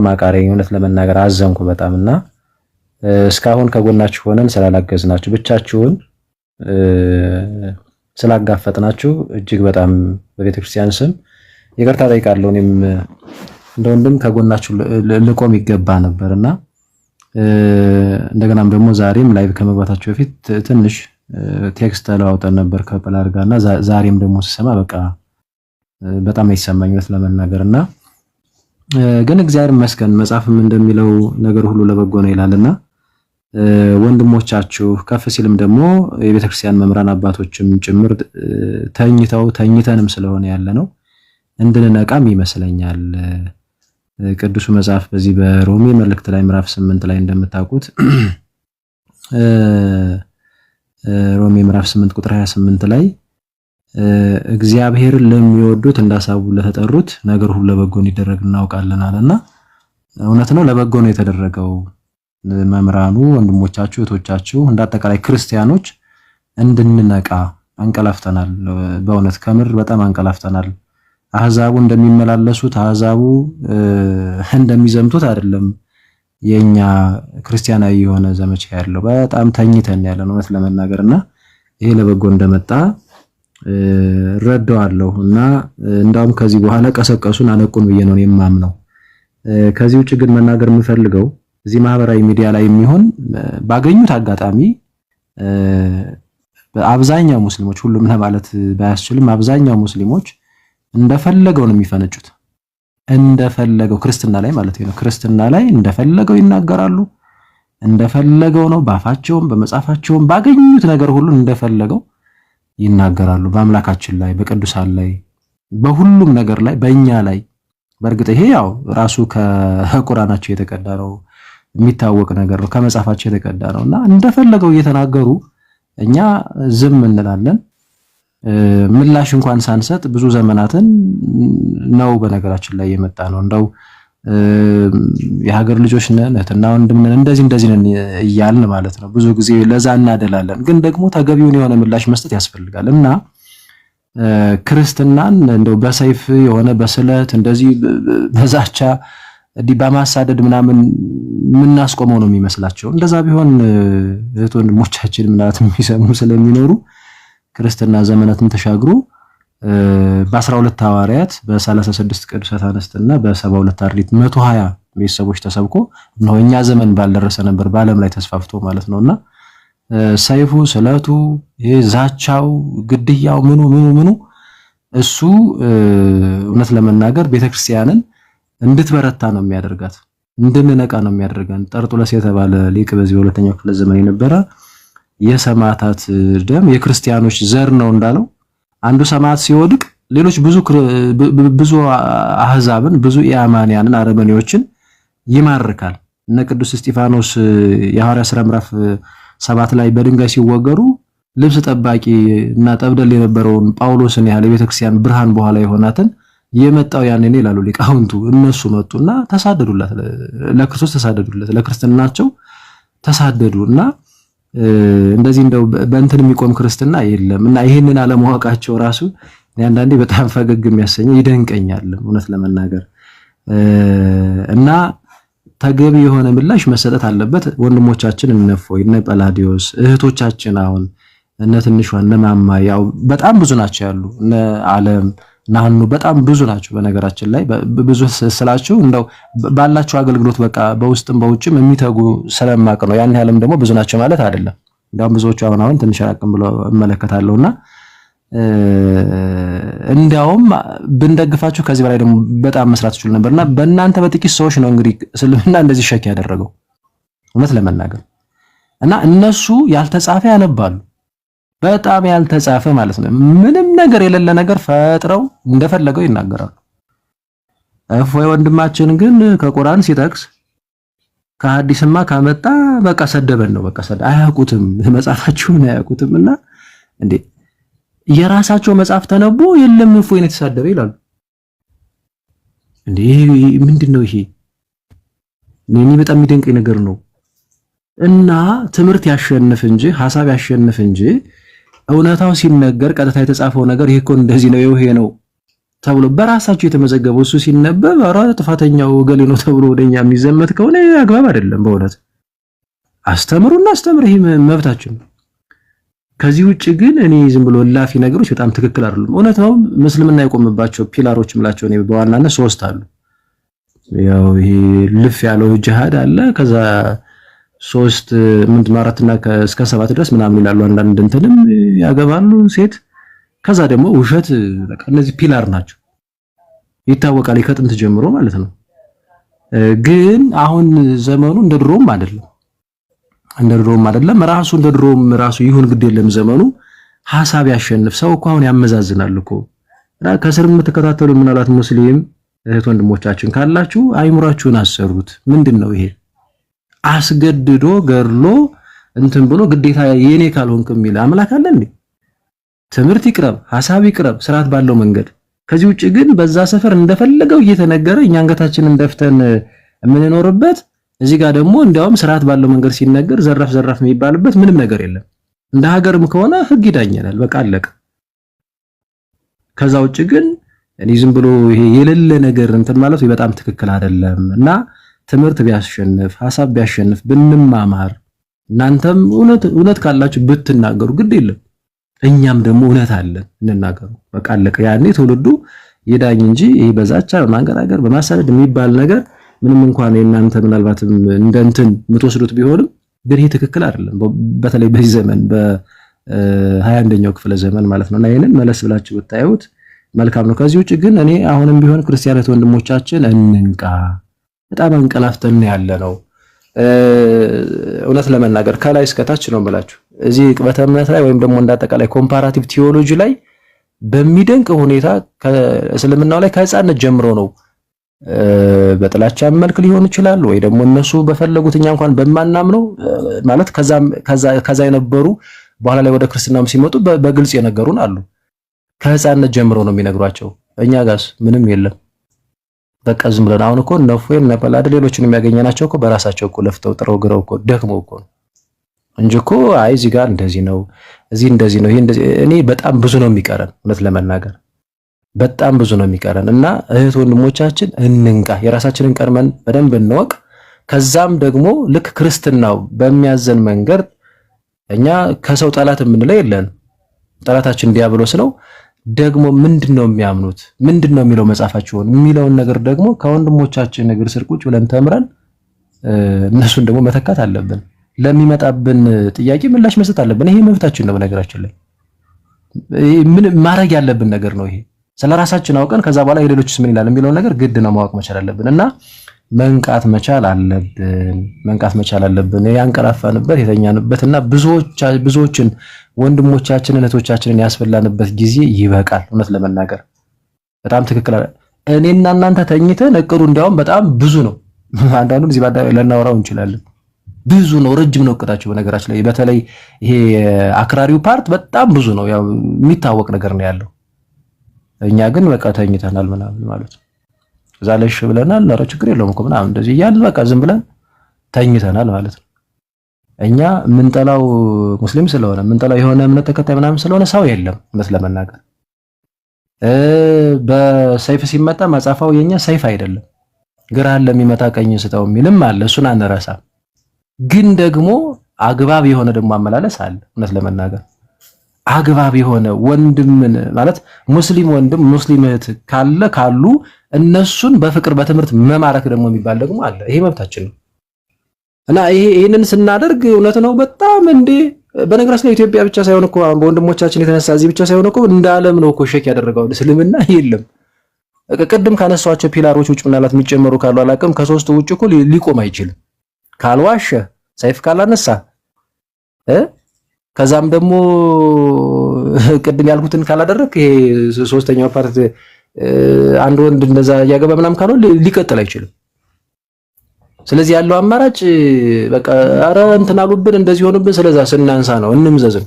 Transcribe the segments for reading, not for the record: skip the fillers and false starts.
ማቃሪ እውነት ለመናገር አዘንኩ በጣምና እስካሁን ከጎናችሁ ሆነን ስላላገዝናችሁ ብቻችሁን ስላጋፈጥናችሁ እጅግ በጣም በቤተክርስቲያን ስም ይቅርታ ጠይቃለሁ። እኔም እንደ ወንድም ከጎናችሁ ልቆም ይገባ ነበርና እንደገናም ደግሞ ዛሬም ላይቭ ከመግባታችሁ በፊት ትንሽ ቴክስት ተለዋውጠን ነበር ከፕላር ጋርና ዛሬም ደግሞ ስሰማ በቃ በጣም አይሰማኝ እውነት ለመናገርና ግን እግዚአብሔር ይመስገን መጽሐፍም እንደሚለው ነገር ሁሉ ለበጎ ነው ይላልና ወንድሞቻችሁ ከፍ ሲልም ደግሞ የቤተክርስቲያን መምህራን አባቶችም ጭምር ተኝተንም ስለሆነ ያለ ነው እንድንነቃም ይመስለኛል። ቅዱሱ መጽሐፍ በዚህ በሮሜ መልእክት ላይ ምዕራፍ 8 ላይ እንደምታውቁት ሮሜ ምዕራፍ 8 ቁጥር 28 ላይ እግዚአብሔርን ለሚወዱት እንዳሳቡ ለተጠሩት ነገር ሁሉ ለበጎ እንዲደረግ እናውቃለን አለና እውነት ነው፣ ለበጎ ነው የተደረገው። መምህራኑ ወንድሞቻችሁ እህቶቻችሁ እንዳጠቃላይ ክርስቲያኖች እንድንነቃ አንቀላፍተናል። በእውነት ከምር በጣም አንቀላፍተናል። አህዛቡ እንደሚመላለሱት አህዛቡ እንደሚዘምቱት አይደለም የኛ ክርስቲያናዊ የሆነ ዘመቻ ያለው በጣም ተኝተን ያለ ነው እውነት ለመናገርና ይሄ ለበጎ እንደመጣ ረዳዋለሁ እና እንዳውም ከዚህ በኋላ ቀሰቀሱን አነቁን ብዬ ነው የማምነው። ከዚህ ውጭ ግን መናገር የምፈልገው እዚህ ማህበራዊ ሚዲያ ላይ የሚሆን ባገኙት አጋጣሚ አብዛኛው ሙስሊሞች ሁሉም ለማለት ባያስችልም አብዛኛው ሙስሊሞች እንደፈለገው ነው የሚፈነጩት። እንደፈለገው ክርስትና ላይ ማለት ነው ክርስትና ላይ እንደፈለገው ይናገራሉ። እንደፈለገው ነው ባፋቸውም በመጻፋቸውም ባገኙት ነገር ሁሉ እንደፈለገው ይናገራሉ። በአምላካችን ላይ በቅዱሳን ላይ በሁሉም ነገር ላይ በእኛ ላይ በእርግጥ ይሄ ያው ራሱ ከቁርአናቸው የተቀዳ ነው የሚታወቅ ነገር ነው ከመጻፋቸው የተቀዳ ነውና እንደፈለገው እየተናገሩ እኛ ዝም እንላለን። ምላሽ እንኳን ሳንሰጥ ብዙ ዘመናትን ነው በነገራችን ላይ የመጣ ነው። እንደው የሀገር ልጆች ነን እህትና ወንድም ነን እንደዚህ ነን እያልን ማለት ነው ብዙ ጊዜ ለዛ እናደላለን። ግን ደግሞ ተገቢውን የሆነ ምላሽ መስጠት ያስፈልጋልና ክርስትናን እንደው በሰይፍ የሆነ በስለት እንደዚህ በዛቻ በማሳደድ ምናምን የምናስቆመው ነው የሚመስላቸው። እንደዛ ቢሆን እህት ወንድሞቻችን ምናምን የሚሰሙ ስለሚኖሩ ክርስትና ዘመናትን ተሻግሮ በ12 ሐዋርያት በ36 ቅዱሳት አንስትና በ72 አርድእት 120 ቤተሰቦች ተሰብኮ ነው እኛ ዘመን ባልደረሰ ነበር በዓለም ላይ ተስፋፍቶ ማለት ነውና ሰይፉ ስለቱ ይሄ ዛቻው ግድያው ምኑ እሱ እውነት ለመናገር ቤተክርስቲያንን እንድትበረታ ነው የሚያደርጋት እንድንነቃ ነው የሚያደርጋን። ጠርጡለስ የተባለ ሊቅ በዚህ በሁለተኛው ክፍለ ዘመን የነበረ የሰማዕታት ደም የክርስቲያኖች ዘር ነው እንዳለው አንዱ ሰማዕት ሲወድቅ ሌሎች ብዙ አህዛብን ብዙ ኢአማንያንን አረመኔዎችን ይማርካል። እነ ቅዱስ እስጢፋኖስ የሐዋርያ ሥራ ምዕራፍ 7 ላይ በድንጋይ ሲወገሩ ልብስ ጠባቂ እና ጠብደል የነበረውን ጳውሎስን ያህል የቤተክርስቲያን ብርሃን በኋላ የሆናትን የመጣው ያንኔ ይላሉ ሊቃውንቱ እነሱ መጡና ተሳደዱለት፣ ለክርስቶስ ተሳደዱለት፣ ለክርስትናቸው ተሳደዱና እንደዚህ እንደው በእንትን የሚቆም ክርስትና የለም እና ይሄንን አለማወቃቸው ራሱ አንዳንዴ በጣም ፈገግ የሚያሰኝ ይደንቀኛል እውነት ለመናገር እና ተገቢ የሆነ ምላሽ መሰጠት አለበት። ወንድሞቻችን እነፎይ እነ ጳላዲዮስ እህቶቻችን አሁን እነ ትንሿ እነ ማማ ያው በጣም ብዙ ናቸው ያሉ እነ ዓለም ናኑ በጣም ብዙ ናቸው። በነገራችን ላይ ብዙ ስላችሁ እንደው ባላችሁ አገልግሎት በቃ በውስጥም በውጭም የሚተጉ ስለማቅ ነው። ያን ያህልም ደግሞ ብዙ ናቸው ማለት አይደለም። እንደውም ብዙዎቹ አሁን ትንሽ አቅም ብሎ እመለከታለሁና እንዲያውም ብንደግፋችሁ ከዚህ በላይ ደግሞ በጣም መስራት ይችላል ነበርና በእናንተ በጥቂት ሰዎች ነው እንግዲህ እስልምና እንደዚህ ሸክ ያደረገው እውነት ለመናገር እና እነሱ ያልተጻፈ ያነባሉ በጣም ያልተጻፈ ማለት ነው። ምንም ነገር የሌለ ነገር ፈጥረው እንደፈለገው ይናገራሉ። እፎይ ወንድማችን ግን ከቁርአን ሲጠቅስ ከሐዲስማ ካመጣ በቃ ሰደበን ነው። በቃ አያውቁትም፣ መጽሐፋቸውን አያውቁትምና እንዴ የራሳቸው መጽሐፍ ተነቦ የለም እፎይ ነው የተሳደበ ይላሉ። እንዴ ምንድነው ይሄ? እኔ በጣም የሚደንቀኝ ነገር ነው። እና ትምህርት ያሸንፍ እንጂ ሐሳብ ያሸንፍ እንጂ እውነታው ሲነገር ቀጥታ የተጻፈው ነገር ይሄ እኮ እንደዚህ ነው ይሄ ነው ተብሎ በራሳቸው የተመዘገበው እሱ ሲነበብ አራ ጥፋተኛው ገሌ ነው ተብሎ ወደኛ የሚዘመት ከሆነ አግባብ አይደለም። በእውነት አስተምሩና አስተምር፣ ይሄ መብታችን ነው። ከዚህ ውጪ ግን እኔ ዝም ብሎ ላፊ ነገሮች በጣም ትክክል አይደሉም። እውነት ነው ምስልምና የቆመባቸው ፒላሮች ምላቸው ነው በዋናነት 3 አሉ። ያው ይሄ ልፍ ያለው ጂሃድ አለ። ከዛ 3 ምንድን ነው 4 እና እስከ 7 ድረስ ምናምን ይላሉ። አንዳንድ እንትንም ያገባሉ ሴት። ከዛ ደግሞ ውሸት። በቃ እነዚህ ፒላር ናቸው ይታወቃል፣ ከጥንት ጀምሮ ማለት ነው። ግን አሁን ዘመኑ እንደ ድሮም አይደለም፣ እንደ ድሮም አይደለም። ራሱ እንደ ድሮም ራሱ ይሁን ግድ የለም ዘመኑ ሐሳብ ያሸንፍ። ሰው እኮ አሁን ያመዛዝናል እኮ። ከስር የምትከታተሉ ምናልባት ሙስሊም እህት ወንድሞቻችን ካላችሁ አይምራችሁን አሰሩት። ምንድነው ይሄ? አስገድዶ ገድሎ እንትን ብሎ ግዴታ የኔ ካልሆንክ የሚል አምላክ አለ እንዴ? ትምህርት ይቅረብ፣ ሐሳብ ይቅረብ ስርዓት ባለው መንገድ። ከዚህ ውጪ ግን በዛ ሰፈር እንደፈለገው እየተነገረ እኛ አንገታችንን ደፍተን የምንኖርበት፣ እዚህ ጋር ደግሞ እንዲያውም ስርዓት ባለው መንገድ ሲነገር ዘራፍ ዘራፍ የሚባልበት ምንም ነገር የለም። እንደ ሀገርም ከሆነ ህግ ይዳኘናል፣ በቃ አለቀ። ከዛ ውጪ ግን እኔ ዝም ብሎ ይሄ የሌለ ነገር እንትን ማለት በጣም ትክክል አይደለም። እና ትምህርት ቢያሸንፍ ሐሳብ ቢያሸንፍ ብንማማር፣ እናንተም እውነት ካላችሁ ብትናገሩ ግድ የለም፣ እኛም ደግሞ እውነት አለን እንናገሩ፣ በቃ አለቀ። ያኔ ትውልዱ ይዳኝ እንጂ ይሄ በዛቻ በማንገራገር በማሳደድ የሚባል ነገር ምንም እንኳን የእናንተ ምናልባትም እንደ እንትን የምትወስዱት ቢሆንም ግን ይሄ ትክክል አይደለም። በተለይ በዚህ ዘመን በ21ኛው ክፍለ ዘመን ማለት ነውና ይሄንን መለስ ብላችሁ ብታዩት መልካም ነው። ከዚህ ውጪ ግን እኔ አሁንም ቢሆን ክርስቲያኖች ወንድሞቻችን እንንቃ፣ በጣም አንቀላፍተን ያለ ነው። እውነት ለመናገር ከላይ እስከታች ነው ብላችሁ እዚህ ቅበተ እምነት ላይ ወይም ደግሞ እንዳጠቃላይ ኮምፓራቲቭ ቲዮሎጂ ላይ በሚደንቅ ሁኔታ እስልምናው ላይ ከህፃነት ጀምሮ ነው በጥላቻ መልክ ሊሆን ይችላል ወይ ደግሞ እነሱ በፈለጉት እኛ እንኳን በማናምነው ማለት ከዛ የነበሩ በኋላ ላይ ወደ ክርስትናም ሲመጡ በግልጽ የነገሩን አሉ። ከህፃነት ጀምሮ ነው የሚነግሯቸው። እኛ ጋርስ ምንም የለም። በቃ ዝም ብለን አሁን እኮ ነፎን ነፈላደ ሌሎችን የሚያገኘናቸው እኮ በራሳቸው እኮ ለፍተው ጥረው ግረው እኮ ደክመው እኮ እንጂ እኮ አይ እዚህ ጋር እንደዚህ ነው እዚህ እንደዚህ ነው ይሄ እንደዚህ። እኔ በጣም ብዙ ነው የሚቀረን፣ እውነት ለመናገር በጣም ብዙ ነው የሚቀረን። እና እህት ወንድሞቻችን እንንቃ፣ የራሳችንን ቀድመን በደንብ እንወቅ። ከዛም ደግሞ ልክ ክርስትናው በሚያዘን መንገድ እኛ ከሰው ጠላት የምንለው የለን፣ ጠላታችን ዲያብሎስ ነው። ደግሞ ምንድነው የሚያምኑት ምንድነው የሚለው መጽሐፋቸውን የሚለውን ነገር ደግሞ ከወንድሞቻችን እግር ስር ቁጭ ብለን ተምረን እነሱን ደግሞ መተካት አለብን። ለሚመጣብን ጥያቄ ምላሽ መስጠት አለብን። ይሄ መብታችን ነው። በነገራችን ላይ ምን ማድረግ ያለብን ነገር ነው። ይሄ ስለራሳችን አውቀን ከዛ በኋላ የሌሎችስ ምን ይላል የሚለው ነገር ግድ ነው ማወቅ መቻል አለብን። እና መንቃት መቻል አለብን። ያንቀላፋንበት የተኛንበትና ብዙዎችን ወንድሞቻችንን እህቶቻችንን ያስፈላንበት ጊዜ ይበቃል። እውነት ለመናገር በጣም ትክክል። እኔና እናንተ ተኝተን እቅዱ እንዲያውም በጣም ብዙ ነው። አንዳንዱን እዚህ ባዳ ለናወራው እንችላለን። ብዙ ነው፣ ረጅም ነው እቅዳቸው። በነገራችን ላይ በተለይ ይሄ አክራሪው ፓርት በጣም ብዙ ነው። ያው የሚታወቅ ነገር ነው ያለው። እኛ ግን በቃ ተኝተናል ምናምን ማለት ነው። እዛ ለሽ ብለናል፣ ኧረ ችግር የለውም እኮ ምናምን እንደዚህ እያልን በቃ ዝም ብለን ተኝተናል ማለት ነው። እኛ ምንጠላው ሙስሊም ስለሆነ ምንጠላው የሆነ እምነት ተከታይ ምናምን ስለሆነ ሰው የለም። እውነት ለመናገር በሰይፍ ሲመጣ መጻፋው የኛ ሰይፍ አይደለም። ግራህን ለሚመታ ቀኝ ስጠው የሚልም አለ፣ እሱን አንረሳም። ግን ደግሞ አግባብ የሆነ ደግሞ አመላለስ አለ። እውነት ለመናገር አግባብ የሆነ ወንድምን ማለት ሙስሊም ወንድም ሙስሊም እህት ካሉ እነሱን በፍቅር በትምህርት መማረክ ደግሞ የሚባል ደግሞ አለ። ይሄ መብታችን ነው። እና ይሄንን ስናደርግ እውነት ነው በጣም እንዴ። በነገራችን ላይ ኢትዮጵያ ብቻ ሳይሆን እኮ በወንድሞቻችን የተነሳ እዚህ ብቻ ሳይሆን እኮ እንደ ዓለም ነው እኮ ሼክ ያደረገው እስልምና። የለም ቅድም ካነሷቸው ፒላሮች ውጭ ምናልባት የሚጨመሩ ካሉ አላውቅም፣ ከሶስቱ ውጭ እኮ ሊቆም አይችልም። ካልዋሸ ሰይፍ ካላነሳ ከዛም ደግሞ ቅድም ያልኩትን ካላደረክ ይሄ ሶስተኛው ፓርት አንድ ወንድ እንደዛ ያገባ ምናምን ካልሆነ ሊቀጥል አይችልም። ስለዚህ ያለው አማራጭ በቃ አረ እንትን አሉብን እንደዚህ ሆነብን ስለዛ ስናንሳ ነው እንምዘዝም።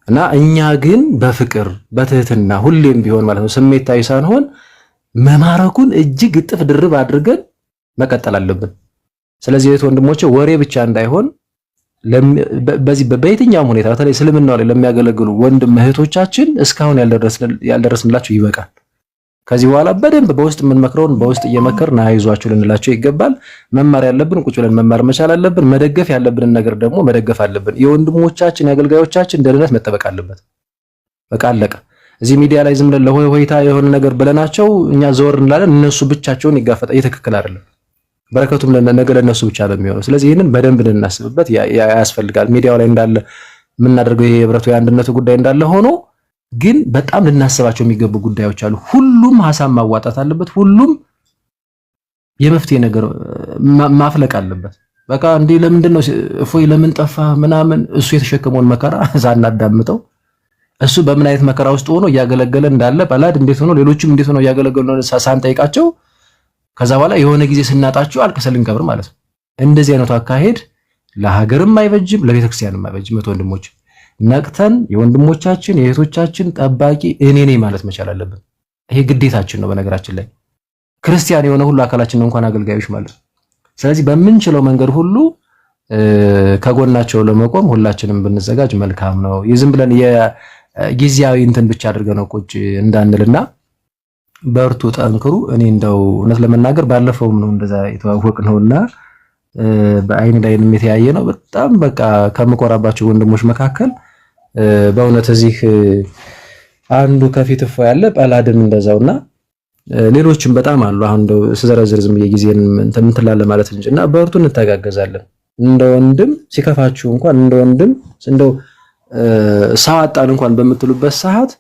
እና እኛ ግን በፍቅር በትህትና ሁሌም ቢሆን ማለት ነው ስሜታዊ ሳንሆን መማረኩን እጅግ እጥፍ ድርብ አድርገን መቀጠል አለብን። ስለዚህ ወንድሞቼ ወሬ ብቻ እንዳይሆን በዚህ በየትኛውም ሁኔታ በተለይ እስልምናው ላይ ለሚያገለግሉ ወንድም እህቶቻችን እስካሁን ያልደረስንላቸው ይበቃል። ከዚህ በኋላ በደንብ በውስጥ የምንመክረውን በውስጥ እየመከርን አይዟችሁ ልንላቸው ይገባል። መማር ያለብን ቁጭ ብለን መማር መቻል አለብን። መደገፍ ያለብንን ነገር ደግሞ መደገፍ አለብን። የወንድሞቻችን የአገልጋዮቻችን ደህንነት መጠበቅ አለበት። በቃ አለቀ። እዚህ ሚዲያ ላይ ዝም ብለን ለሆይታ የሆነ ነገር ብለናቸው እኛ ዘወር እንላለን። እነሱ ብቻቸውን ይጋፈጣ። ትክክል አይደለም። በረከቱም ነገ ለነሱ ብቻ ነው የሚሆነው። ስለዚህ ይህንን በደንብ ልናስብበት ያስፈልጋል። ሚዲያው ላይ እንዳለ የምናደርገው ይሄ የህብረቱ የአንድነቱ ጉዳይ እንዳለ ሆኖ ግን በጣም ልናስባቸው የሚገቡ ጉዳዮች አሉ። ሁሉም ሀሳብ ማዋጣት አለበት። ሁሉም የመፍትሄ ነገር ማፍለቅ አለበት። በቃ እንዴ ለምንድነው እፎይ ለምን ጠፋ ምናምን እሱ የተሸከመውን መከራ ሳናዳምጠው እሱ በምን አይነት መከራ ውስጥ ሆኖ እያገለገለ እንዳለ ባላድ እንዴት ሆኖ ሌሎችም እንዴት ሆኖ እያገለገሉ ነው ሳንጠይቃቸው ከዛ በኋላ የሆነ ጊዜ ስናጣቸው አልከሰልን ቀብር ማለት ነው። እንደዚህ አይነቱ አካሄድ ለሀገርም አይበጅም፣ ለቤተክርስቲያንም አይበጅም። ወንድሞች ነቅተን የወንድሞቻችን የእህቶቻችን ጠባቂ እኔ ነኝ ማለት መቻል አለብን። ይሄ ግዴታችን ነው። በነገራችን ላይ ክርስቲያን የሆነ ሁሉ አካላችን ነው እንኳን አገልጋዮች ማለት ነው። ስለዚህ በምንችለው መንገድ ሁሉ ከጎናቸው ለመቆም ሁላችንም ብንዘጋጅ መልካም ነው። የዝም ብለን የጊዜያዊ እንትን ብቻ አድርገን ነው ቁጭ እንዳንልና በርቱ፣ ጠንክሩ። እኔ እንደው እውነት ለመናገር ባለፈውም ነው እንደዛ የተዋወቅነውና በአይን ላይ የተያየ ነው። በጣም በቃ ከምቆራባቸው ወንድሞች መካከል በእውነት እዚህ አንዱ ከፊት እፎ ያለ ጳላድም እንደዛውና ሌሎችም በጣም አሉ። አሁን እንደው ስዘረዝር ዝም የጊዜን እንትን ትላለ ማለት እንጂና በርቱ፣ እንተጋገዛለን። እንደ ወንድም ሲከፋችሁ እንኳን እንደ ወንድም እንደው ሳዋጣን እንኳን በምትሉበት ሰዓት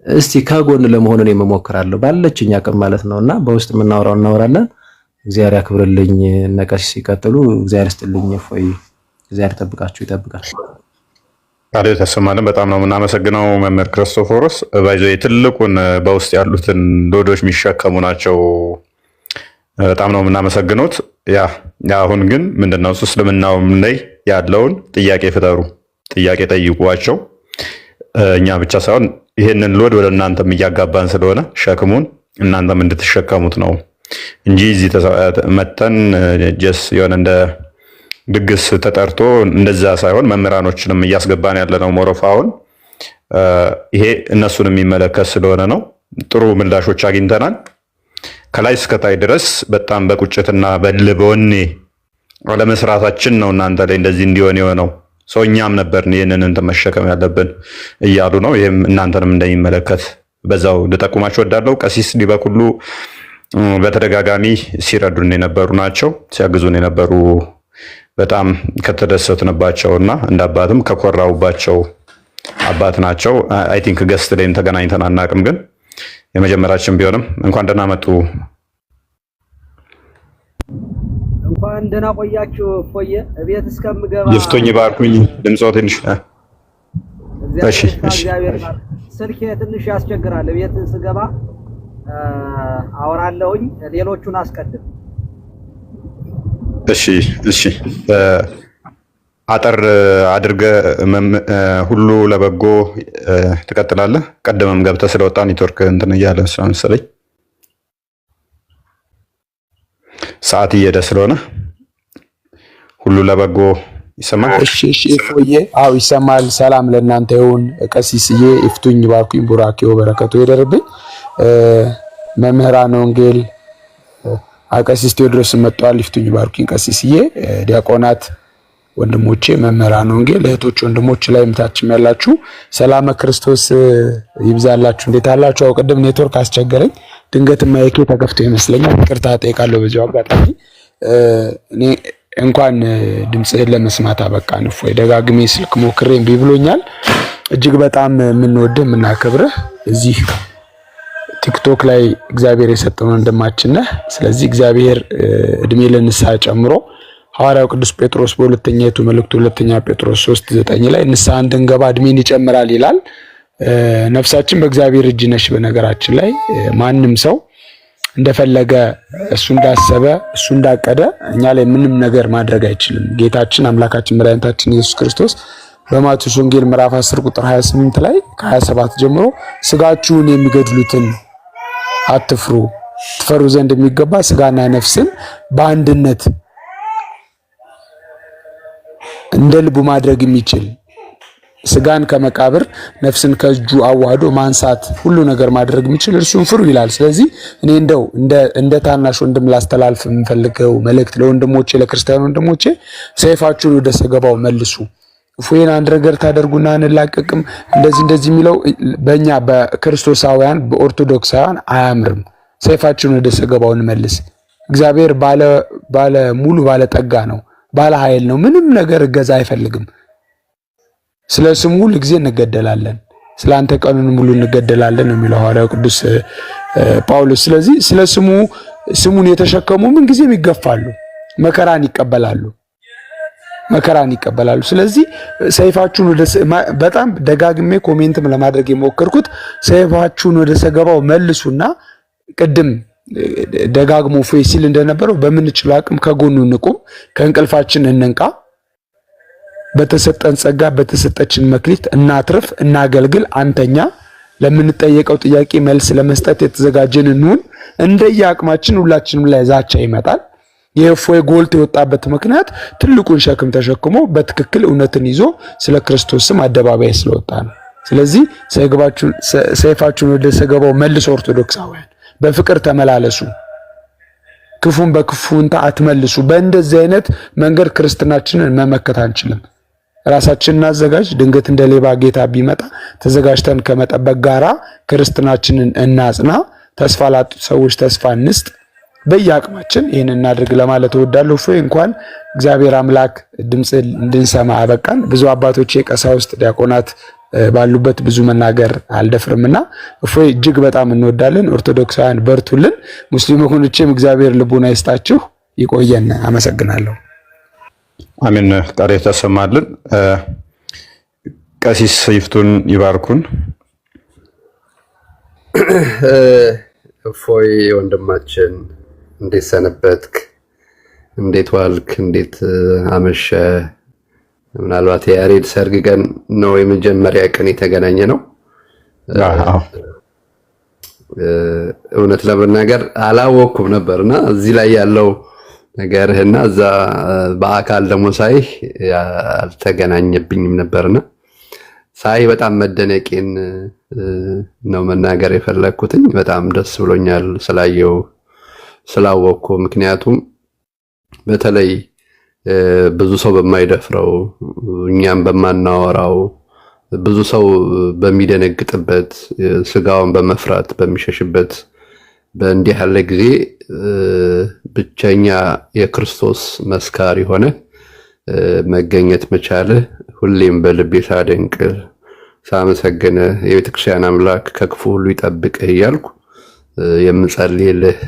እስቲ ከጎን ለመሆን እኔ እሞክራለሁ ባለችኝ አቅም ማለት ነውና በውስጥ የምናወራው እናወራለን። እግዚአብሔር ያክብርልኝ። ነቀሲስ ሲቀጥሉ እግዚአብሔር ይስጥልኝ። እፎይ እግዚአብሔር ይጠብቃል። ታዲያ ተሰማልን። በጣም ነው የምናመሰግነው መምህር ክርስቶፎሮስ። ባይዞ ትልቁን በውስጥ ያሉትን ሎዶች የሚሸከሙ ናቸው። በጣም ነው የምናመሰግኑት። ያ አሁን ግን ምንድነው እስልምናውም ላይ ያለውን ጥያቄ ፍጠሩ፣ ጥያቄ ጠይቋቸው። እኛ ብቻ ሳይሆን ይሄንን ሎድ ወደ እናንተም እያጋባን ስለሆነ ሸክሙን እናንተም እንድትሸከሙት ነው እንጂ እዚህ መተን ጀስ የሆነ እንደ ድግስ ተጠርቶ እንደዛ ሳይሆን መምህራኖችንም እያስገባን ያለነው ሞሮፋውን ይሄ እነሱን የሚመለከት ስለሆነ ነው። ጥሩ ምላሾች አግኝተናል። ከላይ እስከታይ ድረስ በጣም በቁጭትና በወኔ አለመስራታችን ነው እናንተ ላይ እንደዚህ እንዲሆን የሆነው። ሰው እኛም ነበርን ይህንን እንትን መሸከም ያለብን እያሉ ነው። ይህም እናንተንም እንደሚመለከት በዛው ልጠቁማችሁ እወዳለሁ። ቀሲስ ዲበኩሉ በተደጋጋሚ ሲረዱን የነበሩ ናቸው፣ ሲያግዙን የነበሩ በጣም ከተደሰትንባቸውና እንደ አባትም ከኮራውባቸው አባት ናቸው። አይ ቲንክ ገስት ላይም ተገናኝተን አናውቅም፣ ግን የመጀመሪያችን ቢሆንም እንኳን ደህና መጡ። እንኳን ደህና ቆያችሁ። እፎዬ እቤት እስከምገባ ይፍቶኝ ባርኩኝ። ድምጾ ትንሽ እሺ፣ ስልኬ ትንሽ ያስቸግራል። እቤት ስገባ አወራለሁኝ። ሌሎቹን አስቀድም። እሺ አጠር አድርገ ሁሉ ለበጎ ትቀጥላለህ። ቀደመም ገብተህ ስለወጣ ኔትወርክ እንትን እያለ ስለመሰለኝ ሰዓት እየሄደ ስለሆነ ሁሉ ለበጎ ይሰማል። እሺ እፎዬ፣ አዎ ይሰማል። ሰላም ለእናንተ ይሁን። ቀሲስዬ ይፍቱኝ ባርኩኝ፣ ቡራኬው በረከቱ ይደርብኝ። መምህራን ወንጌል ቀሲስ ቴዎድሮስ መጥቷል። ይፍቱኝ ባርኩኝ ቀሲስዬ፣ ዲያቆናት ወንድሞቼ፣ መምህራን ወንጌል እህቶች፣ ወንድሞች ላይ ምታችም ያላችሁ ሰላም ክርስቶስ ይብዛላችሁ። እንዴት አላችሁ? አው ቅድም ኔትወርክ አስቸገረኝ። ድንገት ማይኬ ተከፍቶ ይመስለኛል። ይቅርታ ጠይቃለሁ በዚሁ አጋጣሚ። እኔ እንኳን ድምጽህን ለመስማት አበቃን። እፎይ ደጋግሜ ስልክ ሞክሬ እምቢ ብሎኛል። እጅግ በጣም የምንወድህ የምናከብርህ እዚህ ቲክቶክ ላይ እግዚአብሔር የሰጠውን ወንድማችን ነህ። ስለዚህ እግዚአብሔር እድሜ ለንስሐ ጨምሮ ሐዋርያው ቅዱስ ጴጥሮስ በሁለተኛይቱ መልእክቱ ሁለተኛ ጴጥሮስ 3:9 ላይ ንስሐ እንድንገባ እድሜን ይጨምራል ይላል። ነፍሳችን በእግዚአብሔር እጅ ነች። በነገራችን ላይ ማንም ሰው እንደፈለገ እሱ እንዳሰበ እሱ እንዳቀደ እኛ ላይ ምንም ነገር ማድረግ አይችልም። ጌታችን አምላካችን መድኃኒታችን ኢየሱስ ክርስቶስ በማቴዎስ ወንጌል ምዕራፍ 10 ቁጥር 28 ላይ ከ27 ጀምሮ ስጋችሁን የሚገድሉትን አትፍሩ፣ ትፈሩ ዘንድ የሚገባ ስጋና ነፍስን በአንድነት እንደ ልቡ ማድረግ የሚችል ስጋን ከመቃብር ነፍስን ከእጁ አዋህዶ ማንሳት ሁሉ ነገር ማድረግ የሚችል እርሱን ፍሩ ይላል። ስለዚህ እኔ እንደው እንደ ታናሽ ወንድም ላስተላልፍ የምፈልገው መልእክት ለወንድሞቼ ለክርስቲያን ወንድሞቼ ሰይፋችሁን ወደ ሰገባው መልሱ። እፎይን አንድ ነገር ታደርጉና እንላቀቅም እንደዚህ የሚለው በእኛ በክርስቶሳውያን በኦርቶዶክሳውያን አያምርም። ሰይፋችሁን ወደ ሰገባው እንመልስ። እግዚአብሔር ባለ ሙሉ ባለ ጠጋ ነው፣ ባለ ኃይል ነው። ምንም ነገር እገዛ አይፈልግም። ስለ ስሙ ሁሉ ጊዜ እንገደላለን፣ ስለ አንተ ቀኑን ሙሉ እንገደላለን ነው የሚለው ሐዋርያው ቅዱስ ጳውሎስ። ስለዚህ ስለ ስሙን የተሸከሙ ምን ጊዜም ይገፋሉ፣ መከራን ይቀበላሉ። ስለዚህ ሰይፋችሁን በጣም ደጋግሜ ኮሜንትም ለማድረግ የሞከርኩት ሰይፋችሁን ወደ ሰገባው መልሱና ቅድም ደጋግሞ እፎይ ሲል እንደነበረው በምንችለው አቅም ከጎኑ እንቁም፣ ከእንቅልፋችን እንንቃ፣ በተሰጠን ጸጋ በተሰጠችን መክሊት እናትርፍ፣ እናገልግል፣ አንተኛ። ለምንጠየቀው ጥያቄ መልስ ለመስጠት የተዘጋጀን እንሁን። እንደየ አቅማችን ሁላችንም ላይ ዛቻ ይመጣል። የእፎይ ጎልቶ የወጣበት ምክንያት ትልቁን ሸክም ተሸክሞ በትክክል እውነትን ይዞ ስለ ክርስቶስ ስም አደባባይ ስለወጣ ነው። ስለዚህ ሰይፋችሁን ወደ ሰገባው መልሶ ኦርቶዶክሳውያን በፍቅር ተመላለሱ፣ ክፉን በክፉንታ አትመልሱ። በእንደዚህ አይነት መንገድ ክርስትናችንን መመከት አንችልም። ራሳችንን እናዘጋጅ። ድንገት እንደ ሌባ ጌታ ቢመጣ ተዘጋጅተን ከመጠበቅ ጋራ ክርስትናችንን እናጽና። ተስፋ ላጡት ሰዎች ተስፋ እንስጥ። በየአቅማችን ይህን እናድርግ ለማለት እወዳለሁ። እፎይ እንኳን እግዚአብሔር አምላክ ድምፅ እንድንሰማ አበቃን። ብዙ አባቶቼ ቀሳውስት፣ ዲያቆናት ባሉበት ብዙ መናገር አልደፍርምና እፎይ እጅግ በጣም እንወዳለን። ኦርቶዶክሳውያን በርቱልን። ሙስሊም ወገኖቼም እግዚአብሔር ልቡና ይስጣችሁ። ይቆየን። አመሰግናለሁ። አሜን። ቃል ተሰማልን። ቀሲስ ይፍቱን ይባርኩን። እፎይ ወንድማችን እንዴት ሰነበትክ? እንዴት ዋልክ? እንዴት አመሸ? ምናልባት የያሬድ ሰርግ ቀን ነው የመጀመሪያ ቀን የተገናኘ ነው። እውነት ለመናገር አላወኩም ነበርና እዚህ ላይ ያለው ነገርህና እዛ በአካል ደግሞ ሳይ አልተገናኘብኝም ነበርና ሳይ በጣም መደነቄን ነው መናገር የፈለኩትኝ። በጣም ደስ ብሎኛል ስላወቅኩ። ምክንያቱም በተለይ ብዙ ሰው በማይደፍረው እኛም በማናወራው ብዙ ሰው በሚደነግጥበት ስጋውን በመፍራት በሚሸሽበት በእንዲህ ያለ ጊዜ ብቸኛ የክርስቶስ መስካሪ ሆነ መገኘት መቻልህ ሁሌም በልቤ ሳደንቅ ሳመሰግነ የቤተክርስቲያን አምላክ ከክፉ ሁሉ ይጠብቅህ እያልኩ የምጸልይልህ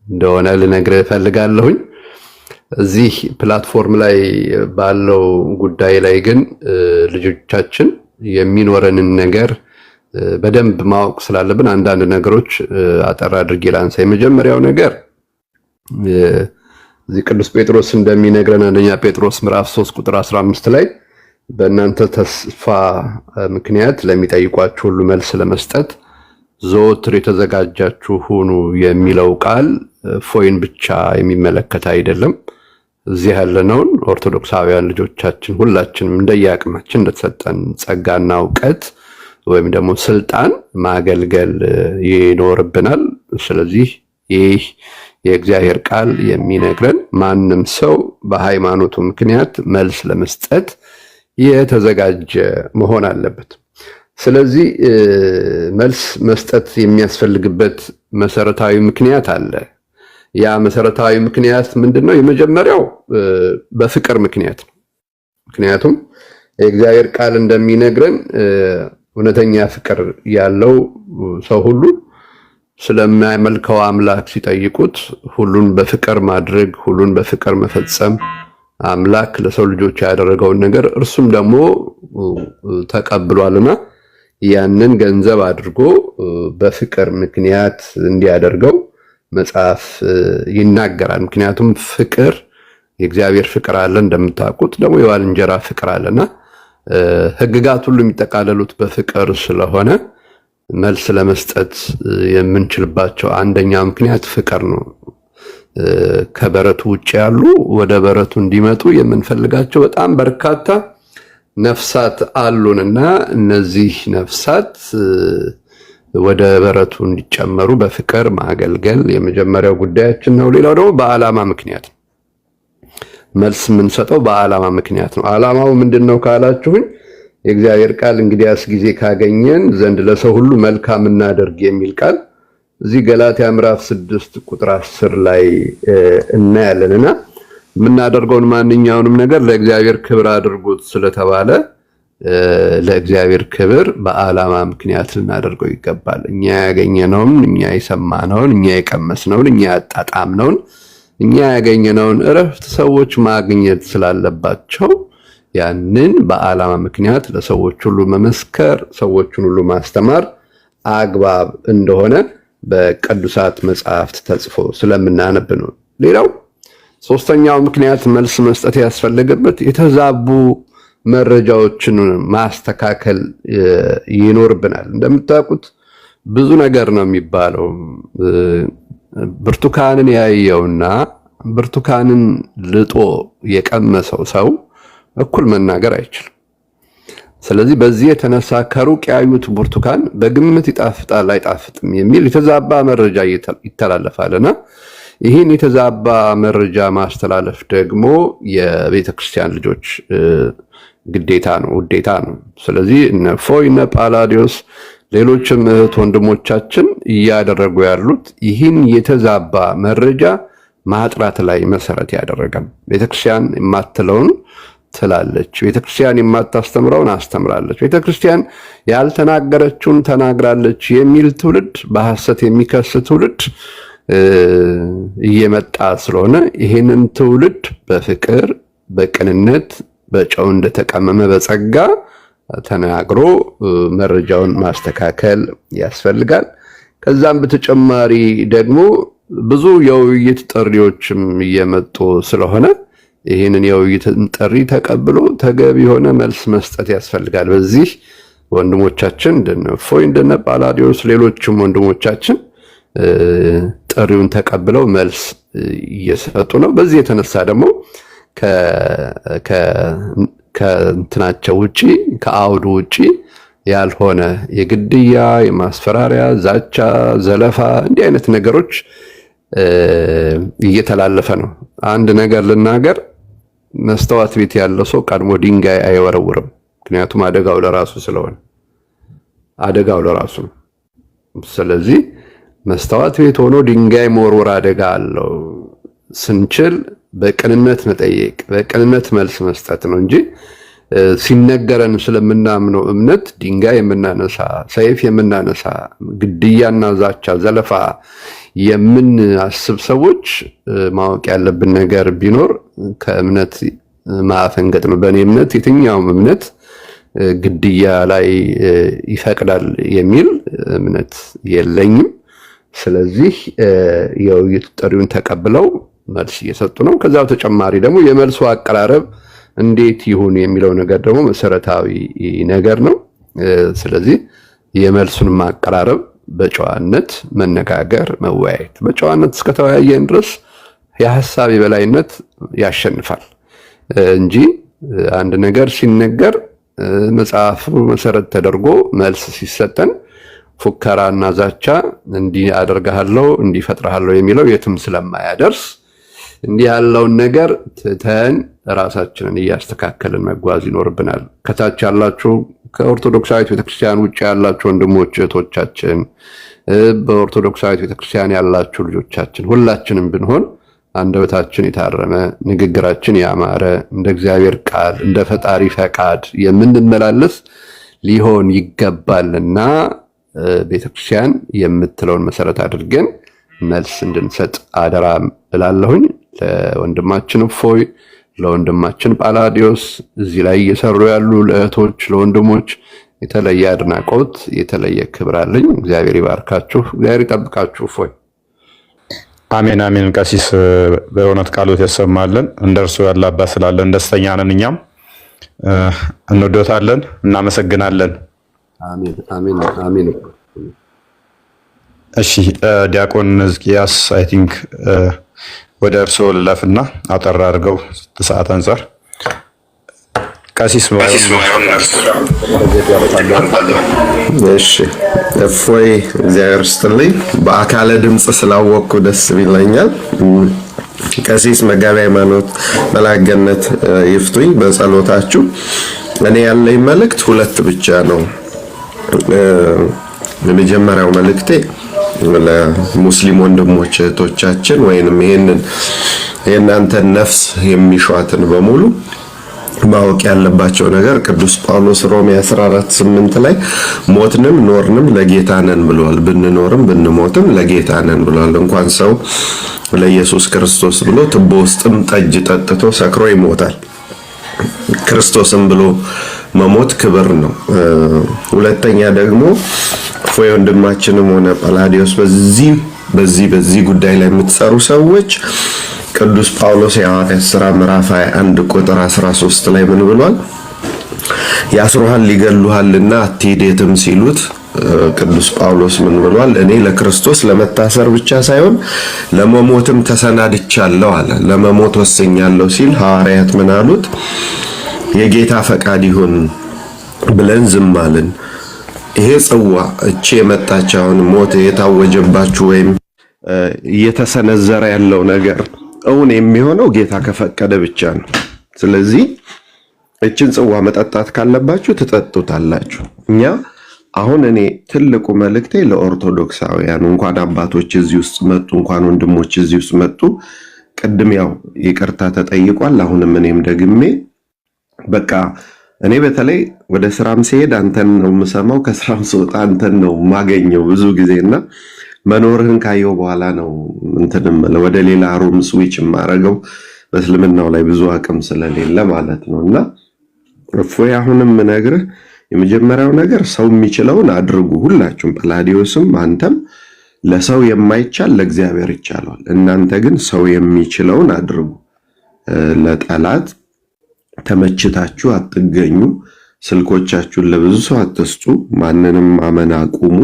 እንደሆነ ልነግርህ እፈልጋለሁኝ። እዚህ ፕላትፎርም ላይ ባለው ጉዳይ ላይ ግን ልጆቻችን የሚኖረንን ነገር በደንብ ማወቅ ስላለብን አንዳንድ ነገሮች አጠር አድርጌ ላንሳ። የመጀመሪያው ነገር እዚህ ቅዱስ ጴጥሮስ እንደሚነግረን አንደኛ ጴጥሮስ ምዕራፍ 3 ቁጥር 15 ላይ በእናንተ ተስፋ ምክንያት ለሚጠይቋችሁ ሁሉ መልስ ለመስጠት ዘወትር የተዘጋጃችሁ ሁኑ የሚለው ቃል እፎይን ብቻ የሚመለከት አይደለም። እዚህ ያለነውን ኦርቶዶክሳውያን ልጆቻችን ሁላችንም እንደየአቅማችን እንደተሰጠን ጸጋና እውቀት ወይም ደግሞ ስልጣን ማገልገል ይኖርብናል። ስለዚህ ይህ የእግዚአብሔር ቃል የሚነግረን ማንም ሰው በሃይማኖቱ ምክንያት መልስ ለመስጠት የተዘጋጀ መሆን አለበት። ስለዚህ መልስ መስጠት የሚያስፈልግበት መሰረታዊ ምክንያት አለ። ያ መሰረታዊ ምክንያት ምንድነው? የመጀመሪያው በፍቅር ምክንያት ነው። ምክንያቱም የእግዚአብሔር ቃል እንደሚነግረን እውነተኛ ፍቅር ያለው ሰው ሁሉ ስለማይመልከው አምላክ ሲጠይቁት ሁሉን በፍቅር ማድረግ፣ ሁሉን በፍቅር መፈጸም አምላክ ለሰው ልጆች ያደረገውን ነገር እርሱም ደግሞ ተቀብሏልና ያንን ገንዘብ አድርጎ በፍቅር ምክንያት እንዲያደርገው መጽሐፍ ይናገራል። ምክንያቱም ፍቅር የእግዚአብሔር ፍቅር አለ፣ እንደምታውቁት ደግሞ የባልንጀራ ፍቅር አለና ሕግጋት ሁሉ የሚጠቃለሉት በፍቅር ስለሆነ መልስ ለመስጠት የምንችልባቸው አንደኛ ምክንያት ፍቅር ነው። ከበረቱ ውጭ ያሉ ወደ በረቱ እንዲመጡ የምንፈልጋቸው በጣም በርካታ ነፍሳት አሉንና እነዚህ ነፍሳት ወደ በረቱ እንዲጨመሩ በፍቅር ማገልገል የመጀመሪያው ጉዳያችን ነው። ሌላው ደግሞ በዓላማ ምክንያት ነው። መልስ የምንሰጠው በዓላማ ምክንያት ነው። ዓላማው ምንድነው ካላችሁኝ የእግዚአብሔር ቃል እንግዲያስ ጊዜ ካገኘን ዘንድ ለሰው ሁሉ መልካም እናደርግ የሚል ቃል እዚህ ገላትያ ምዕራፍ 6 ቁጥር 10 ላይ እናያለንና የምናደርገውን ማንኛውንም ነገር ለእግዚአብሔር ክብር አድርጉት ስለተባለ ለእግዚአብሔር ክብር በዓላማ ምክንያት ልናደርገው ይገባል። እኛ ያገኘነውን፣ እኛ የሰማነውን፣ እኛ የቀመስነውን፣ እኛ ያጣጣምነውን፣ እኛ ያገኘነውን እረፍት ሰዎች ማግኘት ስላለባቸው ያንን በዓላማ ምክንያት ለሰዎች ሁሉ መመስከር፣ ሰዎችን ሁሉ ማስተማር አግባብ እንደሆነ በቅዱሳት መጽሐፍት ተጽፎ ስለምናነብ ነው። ሌላው ሶስተኛው ምክንያት መልስ መስጠት ያስፈልገበት የተዛቡ መረጃዎችን ማስተካከል ይኖርብናል። እንደምታውቁት ብዙ ነገር ነው የሚባለው። ብርቱካንን ያየውና ብርቱካንን ልጦ የቀመሰው ሰው እኩል መናገር አይችልም። ስለዚህ በዚህ የተነሳ ከሩቅ ያዩት ብርቱካን በግምት ይጣፍጣል አይጣፍጥም የሚል የተዛባ መረጃ ይተላለፋልና ይህን የተዛባ መረጃ ማስተላለፍ ደግሞ የቤተ ክርስቲያን ልጆች ግዴታ ነው፣ ውዴታ ነው። ስለዚህ እነ ፎይ እነ ጳላዲዮስ ሌሎችም እህት ወንድሞቻችን እያደረጉ ያሉት ይህን የተዛባ መረጃ ማጥራት ላይ መሰረት ያደረገ ነው። ቤተክርስቲያን የማትለውን ትላለች፣ ቤተክርስቲያን የማታስተምረውን አስተምራለች፣ ቤተክርስቲያን ያልተናገረችውን ተናግራለች የሚል ትውልድ፣ በሐሰት የሚከስ ትውልድ እየመጣ ስለሆነ ይህንን ትውልድ በፍቅር በቅንነት በጨው እንደተቀመመ በጸጋ ተናግሮ መረጃውን ማስተካከል ያስፈልጋል። ከዛም በተጨማሪ ደግሞ ብዙ የውይይት ጥሪዎችም እየመጡ ስለሆነ ይህንን የውይይትን ጥሪ ተቀብሎ ተገቢ የሆነ መልስ መስጠት ያስፈልጋል። በዚህ ወንድሞቻችን እንደነ ፎይ እንደነ ጳላዲዮስ ሌሎችም ወንድሞቻችን ጥሪውን ተቀብለው መልስ እየሰጡ ነው። በዚህ የተነሳ ደግሞ ከእንትናቸው ውጪ ከአውዱ ውጪ ያልሆነ የግድያ፣ የማስፈራሪያ፣ ዛቻ፣ ዘለፋ እንዲህ አይነት ነገሮች እየተላለፈ ነው። አንድ ነገር ልናገር፣ መስተዋት ቤት ያለው ሰው ቀድሞ ድንጋይ አይወረውርም። ምክንያቱም አደጋው ለራሱ ስለሆነ አደጋው ለራሱ ነው። ስለዚህ መስተዋት ቤት ሆኖ ድንጋይ መወርወር አደጋ አለው። ስንችል በቅንነት መጠየቅ፣ በቅንነት መልስ መስጠት ነው እንጂ ሲነገረን ስለምናምነው እምነት ድንጋይ የምናነሳ፣ ሰይፍ የምናነሳ፣ ግድያና ዛቻ፣ ዘለፋ የምናስብ ሰዎች ማወቅ ያለብን ነገር ቢኖር ከእምነት ማፈንገጥ ነው። በእኔ እምነት የትኛውም እምነት ግድያ ላይ ይፈቅዳል የሚል እምነት የለኝም። ስለዚህ የውይይት ጥሪውን ተቀብለው መልስ እየሰጡ ነው። ከዛ በተጨማሪ ደግሞ የመልሱ አቀራረብ እንዴት ይሁን የሚለው ነገር ደግሞ መሰረታዊ ነገር ነው። ስለዚህ የመልሱን ማቀራረብ በጨዋነት መነጋገር፣ መወያየት። በጨዋነት እስከተወያየን ድረስ የሐሳብ የበላይነት ያሸንፋል እንጂ አንድ ነገር ሲነገር መጽሐፉ መሰረት ተደርጎ መልስ ሲሰጠን ፉከራና ዛቻ እንዲህ አደርጋለሁ እንዲህ ፈጥራለሁ የሚለው የትም ስለማያደርስ እንዲህ ያለውን ነገር ትተን ራሳችንን እያስተካከልን መጓዝ ይኖርብናል። ከታች ያላችሁ ከኦርቶዶክሳዊት ቤተክርስቲያን ውጭ ያላችሁ ወንድሞች እህቶቻችን፣ በኦርቶዶክሳዊት ቤተክርስቲያን ያላችሁ ልጆቻችን ሁላችንም ብንሆን አንደበታችን የታረመ ንግግራችን ያማረ እንደ እግዚአብሔር ቃል እንደ ፈጣሪ ፈቃድ የምንመላለስ ሊሆን ይገባልና ቤተክርስቲያን የምትለውን መሰረት አድርገን መልስ እንድንሰጥ አደራ እላለሁኝ። ለወንድማችን ፎይ፣ ለወንድማችን ጳላዲዮስ፣ እዚህ ላይ እየሰሩ ያሉ ለእህቶች ለወንድሞች የተለየ አድናቆት የተለየ ክብር አለኝ። እግዚአብሔር ይባርካችሁ፣ እግዚአብሔር ይጠብቃችሁ። ፎይ አሜን አሜን። ቀሲስ በእውነት ቃሎት ያሰማልን። እንደርሱ ያለ አባት ስላለን ደስተኛ ነን። እኛም እንወዶታለን፣ እናመሰግናለን። አሜን አሜን አሜን። እሺ ዲያቆን ሕዝቅያስ አይ ቲንክ ወደ እርስዎ ልለፍና አጠር አድርገው ሰዓት አንጻር ቀሲስ እሺ እፎይ እግዚአብሔር ይስጥልኝ። በአካለ ድምጽ ስላወቅኩ ደስ ይለኛል። ቀሲስ መጋቢ ሃይማኖት መላገነት ይፍቱኝ በጸሎታችሁ። እኔ ያለኝ መልእክት ሁለት ብቻ ነው። የመጀመሪያው መልእክቴ ለሙስሊም ወንድሞች እህቶቻችን ወይንም የእናንተን ነፍስ የሚሿትን በሙሉ ማወቅ ያለባቸው ነገር ቅዱስ ጳውሎስ ሮሜ 14:8 ላይ ሞትንም ኖርንም ለጌታ ነን ብሏል። ብንኖርም ብንሞትም ለጌታ ነን ብሏል። እንኳን ሰው ለኢየሱስ ክርስቶስ ብሎ ትቦ ውስጥም ጠጅ ጠጥቶ ሰክሮ ይሞታል። ክርስቶስም ብሎ መሞት ክብር ነው። ሁለተኛ ደግሞ እፎይ ወንድማችንም ሆነ ጳላዲዮስ በዚህ ጉዳይ ላይ የምትሰሩ ሰዎች ቅዱስ ጳውሎስ የሐዋርያት ሥራ ምዕራፍ 21 ቁጥር 13 ላይ ምን ብሏል? ያስሩሃል ይገሉሃልና አትሂድ የትም ሲሉት ቅዱስ ጳውሎስ ምን ብሏል? እኔ ለክርስቶስ ለመታሰር ብቻ ሳይሆን ለመሞትም ተሰናድቻለሁ አለ። ለመሞት ወስኛለሁ ሲል ሐዋርያት ምን አሉት? የጌታ ፈቃድ ይሁን ብለን ዝም አልን። ይሄ ጽዋ እቺ የመጣችውን ሞት የታወጀባችሁ ወይም እየተሰነዘረ ያለው ነገር እውን የሚሆነው ጌታ ከፈቀደ ብቻ ነው። ስለዚህ እችን ጽዋ መጠጣት ካለባችሁ ትጠጡታላችሁ። አሁን እኔ ትልቁ መልእክቴ ለኦርቶዶክሳውያን እንኳን አባቶች እዚህ ውስጥ መጡ፣ እንኳን ወንድሞች እዚህ ውስጥ መጡ። ቅድም ያው ይቅርታ ተጠይቋል። አሁንም እኔም ደግሜ በቃ እኔ በተለይ ወደ ስራም ሲሄድ አንተን ነው የምሰማው፣ ከስራም ስወጣ አንተን ነው የማገኘው ብዙ ጊዜና መኖርህን ካየው በኋላ ነው እንትንም ወደ ሌላ ሩም ስዊች የማረገው በእስልምናው ላይ ብዙ አቅም ስለሌለ ማለት ነውና እፎይ አሁንም ነግርህ የመጀመሪያው ነገር ሰው የሚችለውን አድርጉ። ሁላችሁም ጳላዲዮስም አንተም ለሰው የማይቻል ለእግዚአብሔር ይቻላል። እናንተ ግን ሰው የሚችለውን አድርጉ። ለጠላት ተመችታችሁ አትገኙ። ስልኮቻችሁን ለብዙ ሰው አትስጡ። ማንንም ማመን አቁሙ።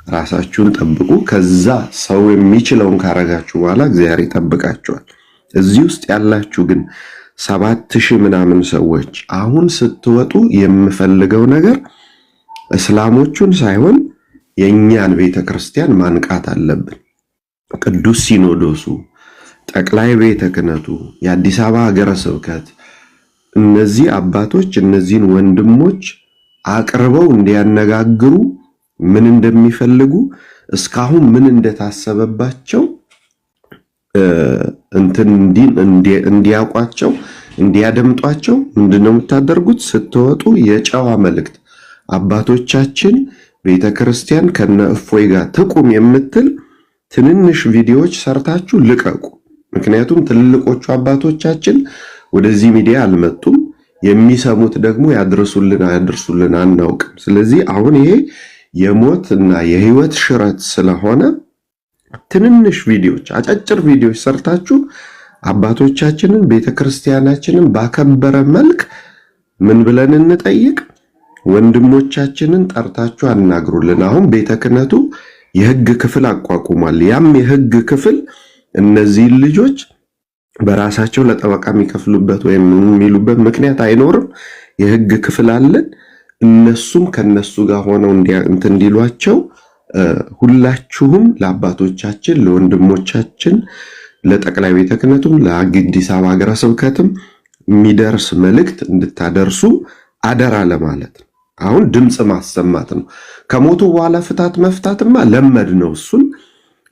ራሳችሁን ጠብቁ። ከዛ ሰው የሚችለውን ካረጋችሁ በኋላ እግዚአብሔር ይጠብቃችኋል። እዚህ ውስጥ ያላችሁ ግን 7000 ምናምን ሰዎች አሁን ስትወጡ የምፈልገው ነገር እስላሞቹን ሳይሆን የኛን ቤተክርስቲያን ማንቃት አለብን። ቅዱስ ሲኖዶሱ፣ ጠቅላይ ቤተ ክህነቱ፣ የአዲስ አበባ ሀገረ ስብከት እነዚህ አባቶች እነዚህን ወንድሞች አቅርበው እንዲያነጋግሩ ምን እንደሚፈልጉ እስካሁን ምን እንደታሰበባቸው እንዲያውቋቸው እንዲያደምጧቸው ምንድነው የምታደርጉት? ስትወጡ የጨዋ መልእክት አባቶቻችን ቤተክርስቲያን ከነ እፎይ ጋር ትቁም የምትል ትንንሽ ቪዲዮዎች ሰርታችሁ ልቀቁ። ምክንያቱም ትልልቆቹ አባቶቻችን ወደዚህ ሚዲያ አልመጡም። የሚሰሙት ደግሞ ያድርሱልን አናውቅም። ስለዚህ አሁን ይሄ የሞት እና የህይወት ሽረት ስለሆነ ትንንሽ ቪዲዮዎች አጫጭር ቪዲዮዎች ሰርታችሁ አባቶቻችንን ቤተክርስቲያናችንን ባከበረ መልክ ምን ብለን እንጠይቅ? ወንድሞቻችንን ጠርታችሁ አናግሩልን። አሁን ቤተ ክህነቱ የህግ ክፍል አቋቁሟል። ያም የህግ ክፍል እነዚህን ልጆች በራሳቸው ለጠበቃ የሚከፍሉበት ወይም የሚሉበት ምክንያት አይኖርም። የህግ ክፍል አለን። እነሱም ከነሱ ጋር ሆነው እንዲሏቸው ሁላችሁም ለአባቶቻችን ለወንድሞቻችን ለጠቅላይ ቤተ ክህነቱም ለአዲስ አበባ ሀገረ ስብከትም የሚደርስ መልእክት እንድታደርሱ አደራ ለማለት ነው። አሁን ድምጽ ማሰማት ነው። ከሞቱ በኋላ ፍታት መፍታትማ ለመድ ነው። እሱን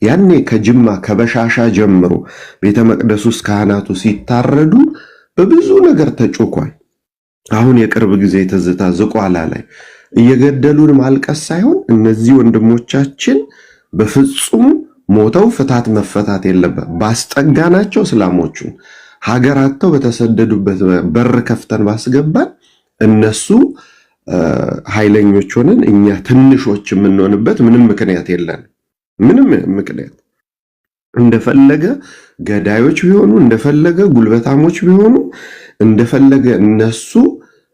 ያኔ ከጅማ ከበሻሻ ጀምሮ ቤተ መቅደስ ውስጥ ካህናቱ ሲታረዱ በብዙ ነገር ተጮኳል። አሁን የቅርብ ጊዜ ትዝታ ዝቋላ ላይ እየገደሉን ማልቀስ ሳይሆን እነዚህ ወንድሞቻችን በፍጹም ሞተው ፍታት መፈታት የለበት። ባስጠጋናቸው እስላሞቹን ሀገር አጥተው በተሰደዱበት በር ከፍተን ባስገባን እነሱ ኃይለኞች ሆነን እኛ ትንሾች የምንሆንበት ምንም ምክንያት የለን። ምንም ምክንያት እንደፈለገ ገዳዮች ቢሆኑ እንደፈለገ ጉልበታሞች ቢሆኑ እንደፈለገ እነሱ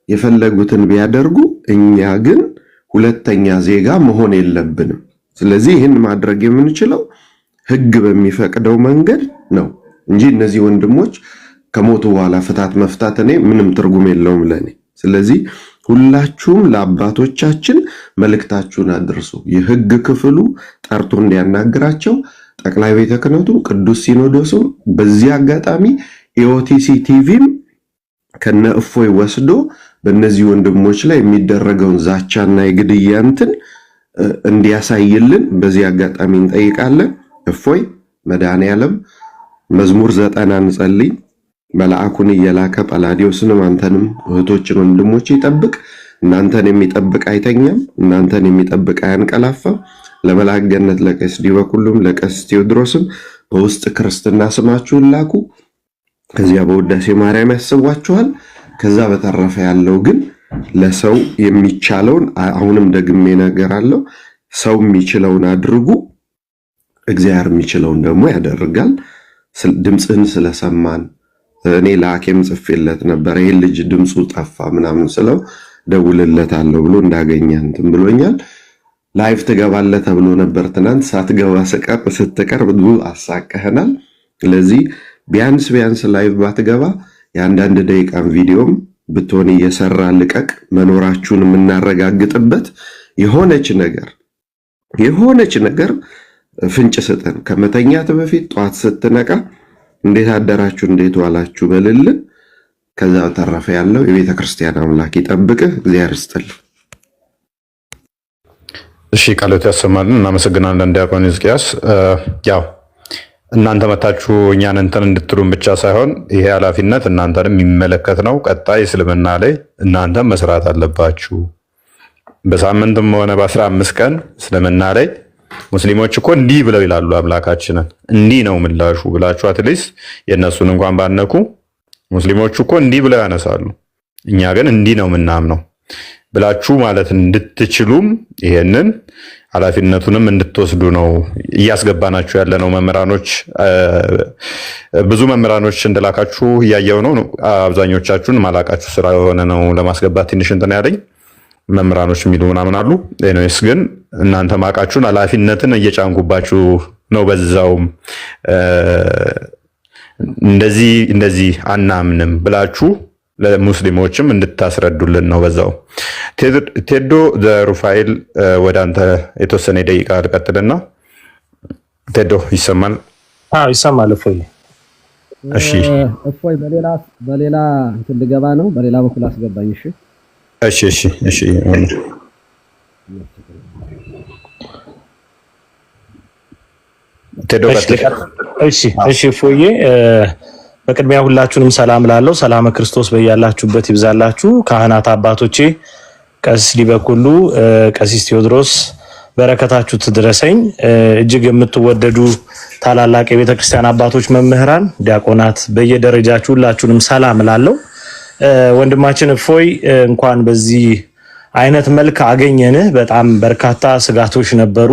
የፈለጉትን ቢያደርጉ እኛ ግን ሁለተኛ ዜጋ መሆን የለብንም። ስለዚህ ይህን ማድረግ የምንችለው ህግ በሚፈቅደው መንገድ ነው። እንጂ እነዚህ ወንድሞች ከሞቱ በኋላ ፍታት መፍታት እኔ ምንም ትርጉም የለውም ለኔ። ስለዚህ ሁላችሁም ለአባቶቻችን መልእክታችሁን አድርሱ። የህግ ክፍሉ ጠርቶ እንዲያናግራቸው ጠቅላይ ቤተ ክህነቱ ቅዱስ ሲኖዶሱ በዚህ አጋጣሚ ኢኦቲሲ ቲቪም ከነ እፎይ ወስዶ በእነዚህ ወንድሞች ላይ የሚደረገውን ዛቻና የግድያ እንትን እንዲያሳይልን በዚህ አጋጣሚ እንጠይቃለን። እፎይ መድኃኔዓለም መዝሙር 90 እንጸልይ። መልአኩን እየላከ ጳላዲዮስንም አንተንም እህቶችን ወንድሞች ይጠብቅ። እናንተን የሚጠብቅ አይተኛም፣ እናንተን የሚጠብቅ አያንቀላፋም። ለመልአክ ገነት ለቀሲስ ዲበኩሉም ለቀሲስ ቴዎድሮስም በውስጥ ክርስትና ስማችሁን ላኩ። ከዚያ በውዳሴ ማርያም ያስቧችኋል። ከዛ በተረፈ ያለው ግን ለሰው የሚቻለውን አሁንም ደግሜ ነገራለሁ፣ ሰው የሚችለውን አድርጉ፣ እግዚአብሔር የሚችለውን ደግሞ ያደርጋል። ድምፅህን ስለሰማን እኔ ለሐኪም ጽፌለት ነበር። ይሄ ልጅ ድምፁ ጠፋ ምናምን ስለው ደውልለታለሁ ብሎ እንዳገኘ እንትን ብሎኛል። ላይቭ ትገባለህ ተብሎ ነበር ትናንት። ሳትገባ ስትቀር ብዙ አሳቀህናል። ስለዚህ ቢያንስ ላይቭ ባትገባ የአንዳንድ ደቂቃን ቪዲዮም ብትሆን እየሰራ ልቀቅ። መኖራችሁን የምናረጋግጥበት የሆነች ነገር ፍንጭ ስጠን። ከመተኛት በፊት ጠዋት ስትነቃ እንዴት አደራችሁ እንዴት ዋላችሁ በልልን። ከዛ ተረፈ ያለው የቤተ ክርስቲያን አምላክ ይጠብቅህ። እግዚአብሔር ይስጥልህ። እሺ ቃሎት ያሰማልን። እናመሰግናለን ዲያቆን ሕዝቅያስ። ያው እናንተ መታችሁ እኛን እንትን እንድትሉን ብቻ ሳይሆን ይሄ ኃላፊነት እናንተንም የሚመለከት ነው። ቀጣይ እስልምና ላይ እናንተም መስራት አለባችሁ። በሳምንትም ሆነ በ15 ቀን እስልምና ላይ ሙስሊሞች እኮ እንዲህ ብለው ይላሉ አምላካችንን እንዲህ ነው ምላሹ ብላችሁ አትሊስት የእነሱን እንኳን ባነኩ ሙስሊሞቹ እኮ እንዲህ ብለው ያነሳሉ፣ እኛ ግን እንዲህ ነው ምናምነው ብላችሁ ማለት እንድትችሉም ይሄንን ኃላፊነቱንም እንድትወስዱ ነው እያስገባናችሁ ያለ ነው። መምህራኖች ብዙ መምህራኖች እንደላካችሁ እያየው ነው። አብዛኞቻችሁን ማላቃችሁ ስራ የሆነ ነው ለማስገባት ትንሽ እንትን ያለኝ መምህራኖች የሚሉ ምናምን አሉ። ኤኒዌይስ ግን እናንተ ማቃችሁን ኃላፊነትን እየጫንኩባችሁ ነው። በዛውም እንደዚህ አናምንም ብላችሁ ለሙስሊሞችም እንድታስረዱልን ነው። በዛው ቴዶ ዘሩፋኤል ወደ አንተ የተወሰነ ደቂቃ ልቀጥልና ቴዶ ይሰማል? አዎ ይሰማል። እሺ እፎይ በሌላ እንትን ልገባ ነው። በሌላ በኩል አስገባኝ። እሺ ቴዶ እሺ እፎዬ በቅድሚያ ሁላችሁንም ሰላም ላለው ሰላም ክርስቶስ በያላችሁበት ይብዛላችሁ። ካህናት አባቶቼ፣ ቀሲስ ዲበኩሉ፣ ቀሲስ ቴዎድሮስ በረከታችሁ ትድረሰኝ። እጅግ የምትወደዱ ታላላቅ የቤተክርስቲያን አባቶች፣ መምህራን፣ ዲያቆናት በየደረጃችሁ ሁላችሁንም ሰላም ላለው። ወንድማችን እፎይ እንኳን በዚህ አይነት መልክ አገኘንህ። በጣም በርካታ ስጋቶች ነበሩ።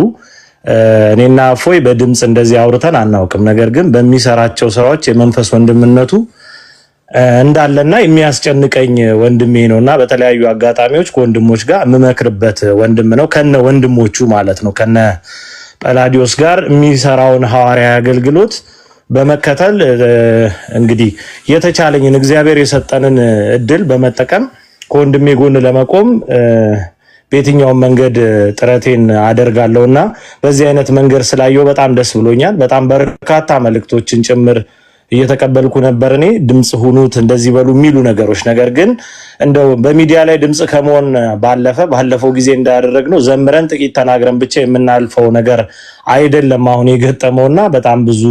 እኔና እፎይ በድምጽ እንደዚህ አውርተን አናውቅም። ነገር ግን በሚሰራቸው ስራዎች የመንፈስ ወንድምነቱ እንዳለና የሚያስጨንቀኝ ወንድሜ ነውና በተለያዩ አጋጣሚዎች ከወንድሞች ጋር የምመክርበት ወንድም ነው። ከነ ወንድሞቹ ማለት ነው። ከነ ጳላዲዮስ ጋር የሚሰራውን ሐዋርያዊ አገልግሎት በመከተል እንግዲህ የተቻለኝን እግዚአብሔር የሰጠንን እድል በመጠቀም ከወንድሜ ጎን ለመቆም በየትኛውም መንገድ ጥረቴን አደርጋለሁና በዚህ አይነት መንገድ ስላየው በጣም ደስ ብሎኛል። በጣም በርካታ መልእክቶችን ጭምር እየተቀበልኩ ነበር። እኔ ድምጽ ሁኑት እንደዚህ በሉ የሚሉ ነገሮች፣ ነገር ግን እንደው በሚዲያ ላይ ድምጽ ከመሆን ባለፈው ጊዜ እንዳደረግነው ዘምረን ጥቂት ተናግረን ብቻ የምናልፈው ነገር አይደለም አሁን የገጠመውና በጣም ብዙ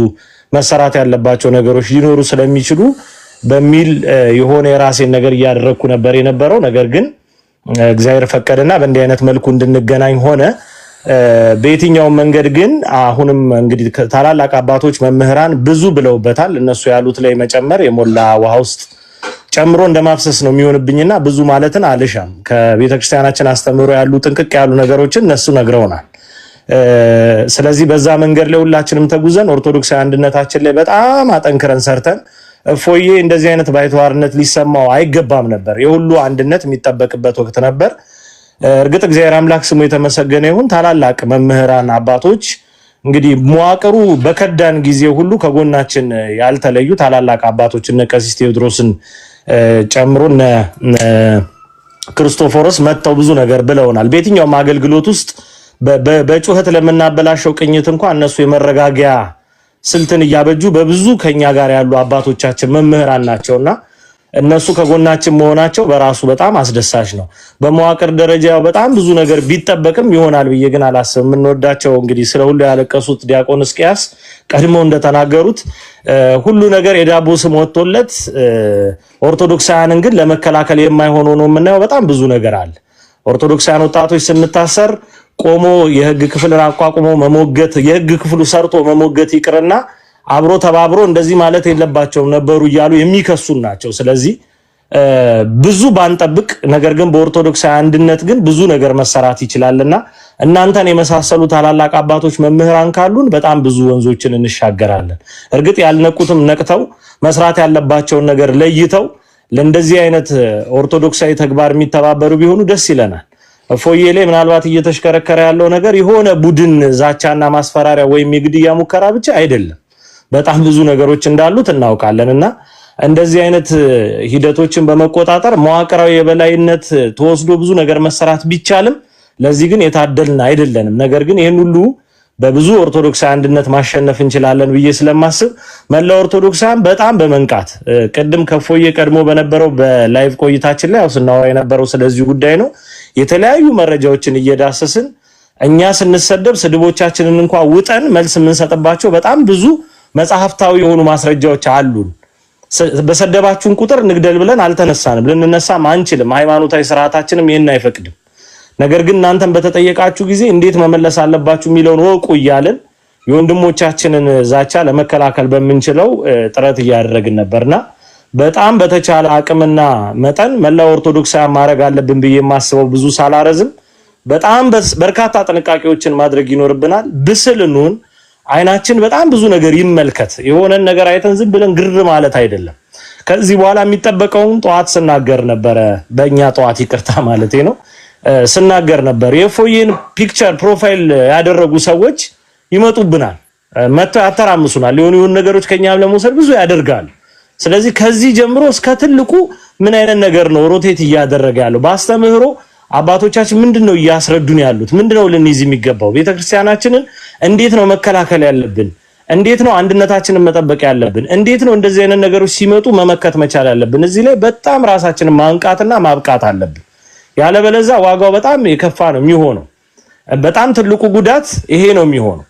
መሰራት ያለባቸው ነገሮች ሊኖሩ ስለሚችሉ በሚል የሆነ የራሴን ነገር እያደረግኩ ነበር የነበረው። ነገር ግን እግዚአብሔር ፈቀደና በእንዲህ አይነት መልኩ እንድንገናኝ ሆነ። በየትኛውም መንገድ ግን አሁንም እንግዲህ ታላላቅ አባቶች መምህራን ብዙ ብለውበታል። እነሱ ያሉት ላይ መጨመር የሞላ ውሃ ውስጥ ጨምሮ እንደማፍሰስ ነው የሚሆንብኝና ብዙ ማለትን አልሻም። ከቤተክርስቲያናችን አስተምሮ ያሉ ጥንቅቅ ያሉ ነገሮችን እነሱ ነግረውናል። ስለዚህ በዛ መንገድ ላይ ሁላችንም ተጉዘን ኦርቶዶክሳዊ አንድነታችን ላይ በጣም አጠንክረን ሰርተን እፎዬ እንደዚህ አይነት ባይተዋርነት ሊሰማው አይገባም ነበር። የሁሉ አንድነት የሚጠበቅበት ወቅት ነበር። እርግጥ እግዚአብሔር አምላክ ስሙ የተመሰገነ ይሁን። ታላላቅ መምህራን አባቶች እንግዲህ መዋቅሩ በከዳን ጊዜ ሁሉ ከጎናችን ያልተለዩ ታላላቅ አባቶች እነ ቀሲስ ቴዎድሮስን ጨምሮ እነ ክርስቶፎሮስ መጥተው ብዙ ነገር ብለውናል። በየትኛውም አገልግሎት ውስጥ በጩኸት ለምናበላሸው ቅኝት እንኳን እነሱ የመረጋጊያ ስልትን እያበጁ በብዙ ከኛ ጋር ያሉ አባቶቻችን መምህራን ናቸውና እነሱ ከጎናችን መሆናቸው በራሱ በጣም አስደሳች ነው። በመዋቅር ደረጃ በጣም ብዙ ነገር ቢጠበቅም ይሆናል ብዬ ግን አላስብም። የምንወዳቸው እንግዲህ ስለ ሁሉ ያለቀሱት ዲያቆን እስቂያስ ቀድመው እንደተናገሩት ሁሉ ነገር የዳቦ ስም ወጥቶለት ኦርቶዶክሳውያንን ግን ለመከላከል የማይሆነው ነው የምናየው። በጣም ብዙ ነገር አለ። ኦርቶዶክሳውያን ወጣቶች ስንታሰር ቆሞ የህግ ክፍል አቋቁሞ መሞገት የህግ ክፍሉ ሰርቶ መሞገት ይቅርና አብሮ ተባብሮ እንደዚህ ማለት የለባቸውም ነበሩ እያሉ የሚከሱን ናቸው። ስለዚህ ብዙ ባንጠብቅ፣ ነገር ግን በኦርቶዶክሳዊ አንድነት ግን ብዙ ነገር መሰራት ይችላልና እናንተን የመሳሰሉ ታላላቅ አባቶች መምህራን ካሉን በጣም ብዙ ወንዞችን እንሻገራለን። እርግጥ ያልነቁትም ነቅተው መስራት ያለባቸውን ነገር ለይተው ለእንደዚህ አይነት ኦርቶዶክሳዊ ተግባር የሚተባበሩ ቢሆኑ ደስ ይለናል። ፎዬ ላይ ምናልባት እየተሽከረከረ ያለው ነገር የሆነ ቡድን ዛቻና ማስፈራሪያ ወይም የግድያ ሙከራ ብቻ አይደለም። በጣም ብዙ ነገሮች እንዳሉት እናውቃለንና እንደዚህ አይነት ሂደቶችን በመቆጣጠር መዋቅራዊ የበላይነት ተወስዶ ብዙ ነገር መሰራት ቢቻልም ለዚህ ግን የታደልን አይደለንም። ነገር ግን ይሄን ሁሉ በብዙ ኦርቶዶክሳዊ አንድነት ማሸነፍ እንችላለን ብዬ ስለማስብ መላው ኦርቶዶክሳውያን በጣም በመንቃት ቅድም ከፎዬ ቀድሞ በነበረው በላይቭ ቆይታችን ላይ ያው ስናወራ የነበረው ስለዚህ ጉዳይ ነው። የተለያዩ መረጃዎችን እየዳሰስን እኛ ስንሰደብ ስድቦቻችንን እንኳን ውጠን መልስ የምንሰጥባቸው በጣም ብዙ መጽሐፍታዊ የሆኑ ማስረጃዎች አሉን። በሰደባችሁን ቁጥር ንግደል ብለን አልተነሳንም፣ ልንነሳም አንችልም። ሃይማኖታዊ ስርዓታችንም ይሄን አይፈቅድም። ነገር ግን እናንተም በተጠየቃችሁ ጊዜ እንዴት መመለስ አለባችሁ የሚለውን ወቁ እያልን የወንድሞቻችንን ዛቻ ለመከላከል በምንችለው ጥረት እያደረግን ነበርና በጣም በተቻለ አቅምና መጠን መላው ኦርቶዶክሳውያን ማድረግ አለብን ብዬ የማስበው ብዙ ሳላረዝም በጣም በርካታ ጥንቃቄዎችን ማድረግ ይኖርብናል። ብስልኑን አይናችን በጣም ብዙ ነገር ይመልከት። የሆነን ነገር አይተን ዝም ብለን ግር ማለት አይደለም። ከዚህ በኋላ የሚጠበቀውን ጠዋት ስናገር ነበረ፣ በእኛ ጠዋት ይቅርታ ማለቴ ነው ስናገር ነበር። የፎዬን ፒክቸር ፕሮፋይል ያደረጉ ሰዎች ይመጡብናል፣ መጥተው ያተራምሱናል። የሆኑ ነገሮች ከኛም ለመውሰድ ብዙ ያደርጋሉ። ስለዚህ ከዚህ ጀምሮ እስከ ትልቁ ምን አይነት ነገር ነው ሮቴት እያደረገ ያለው? በአስተምህሮ አባቶቻችን ምንድነው እያስረዱን ያሉት? ምንድነው ልንይዝ የሚገባው? ቤተክርስቲያናችንን እንዴት ነው መከላከል ያለብን? እንዴት ነው አንድነታችንን መጠበቅ ያለብን? እንዴት ነው እንደዚህ አይነት ነገሮች ሲመጡ መመከት መቻል ያለብን? እዚህ ላይ በጣም ራሳችንን ማንቃትና ማብቃት አለብን። ያለበለዚያ ዋጋው በጣም የከፋ ነው የሚሆነው። በጣም ትልቁ ጉዳት ይሄ ነው የሚሆነው።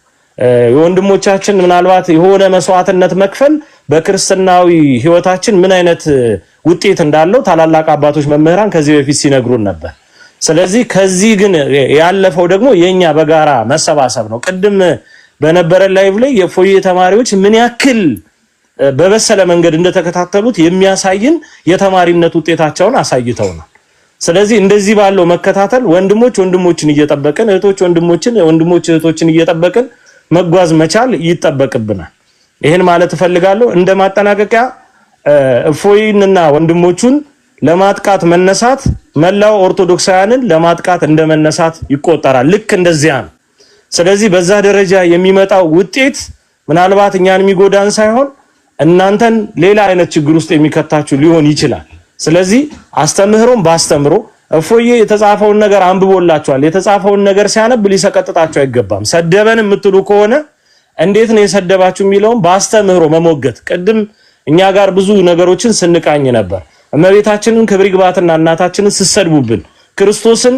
የወንድሞቻችን ምናልባት የሆነ መስዋዕትነት መክፈል በክርስትናዊ ህይወታችን ምን አይነት ውጤት እንዳለው ታላላቅ አባቶች መምህራን ከዚህ በፊት ሲነግሩን ነበር። ስለዚህ ከዚህ ግን ያለፈው ደግሞ የኛ በጋራ መሰባሰብ ነው። ቅድም በነበረ ላይቭ ላይ የፎዬ ተማሪዎች ምን ያክል በበሰለ መንገድ እንደተከታተሉት የሚያሳይን የተማሪነት ውጤታቸውን አሳይተውናል። ስለዚህ እንደዚህ ባለው መከታተል ወንድሞች ወንድሞችን እየጠበቅን እህቶች ወንድሞች እህቶችን እየጠበቅን መጓዝ መቻል ይጠበቅብናል። ይሄን ማለት እፈልጋለሁ። እንደማጠናቀቂያ እፎይንና ወንድሞቹን ለማጥቃት መነሳት መላው ኦርቶዶክሳውያንን ለማጥቃት እንደመነሳት ይቆጠራል። ልክ እንደዚያ ነው። ስለዚህ በዛ ደረጃ የሚመጣው ውጤት ምናልባት እኛን የሚጎዳን ሳይሆን እናንተን ሌላ አይነት ችግር ውስጥ የሚከታችሁ ሊሆን ይችላል። ስለዚህ አስተምህሮም ባስተምሮ እፎዬ የተጻፈውን ነገር አንብቦላችኋል። የተጻፈውን ነገር ሲያነብ ሊሰቀጥጣችሁ አይገባም። ሰደበን የምትሉ ከሆነ እንዴት ነው የሰደባችሁ የሚለውን ባስተምህሮ መሞገት። ቅድም እኛ ጋር ብዙ ነገሮችን ስንቃኝ ነበር። እመቤታችንን ክብር ይግባትና እናታችንን ስሰድቡብን ክርስቶስን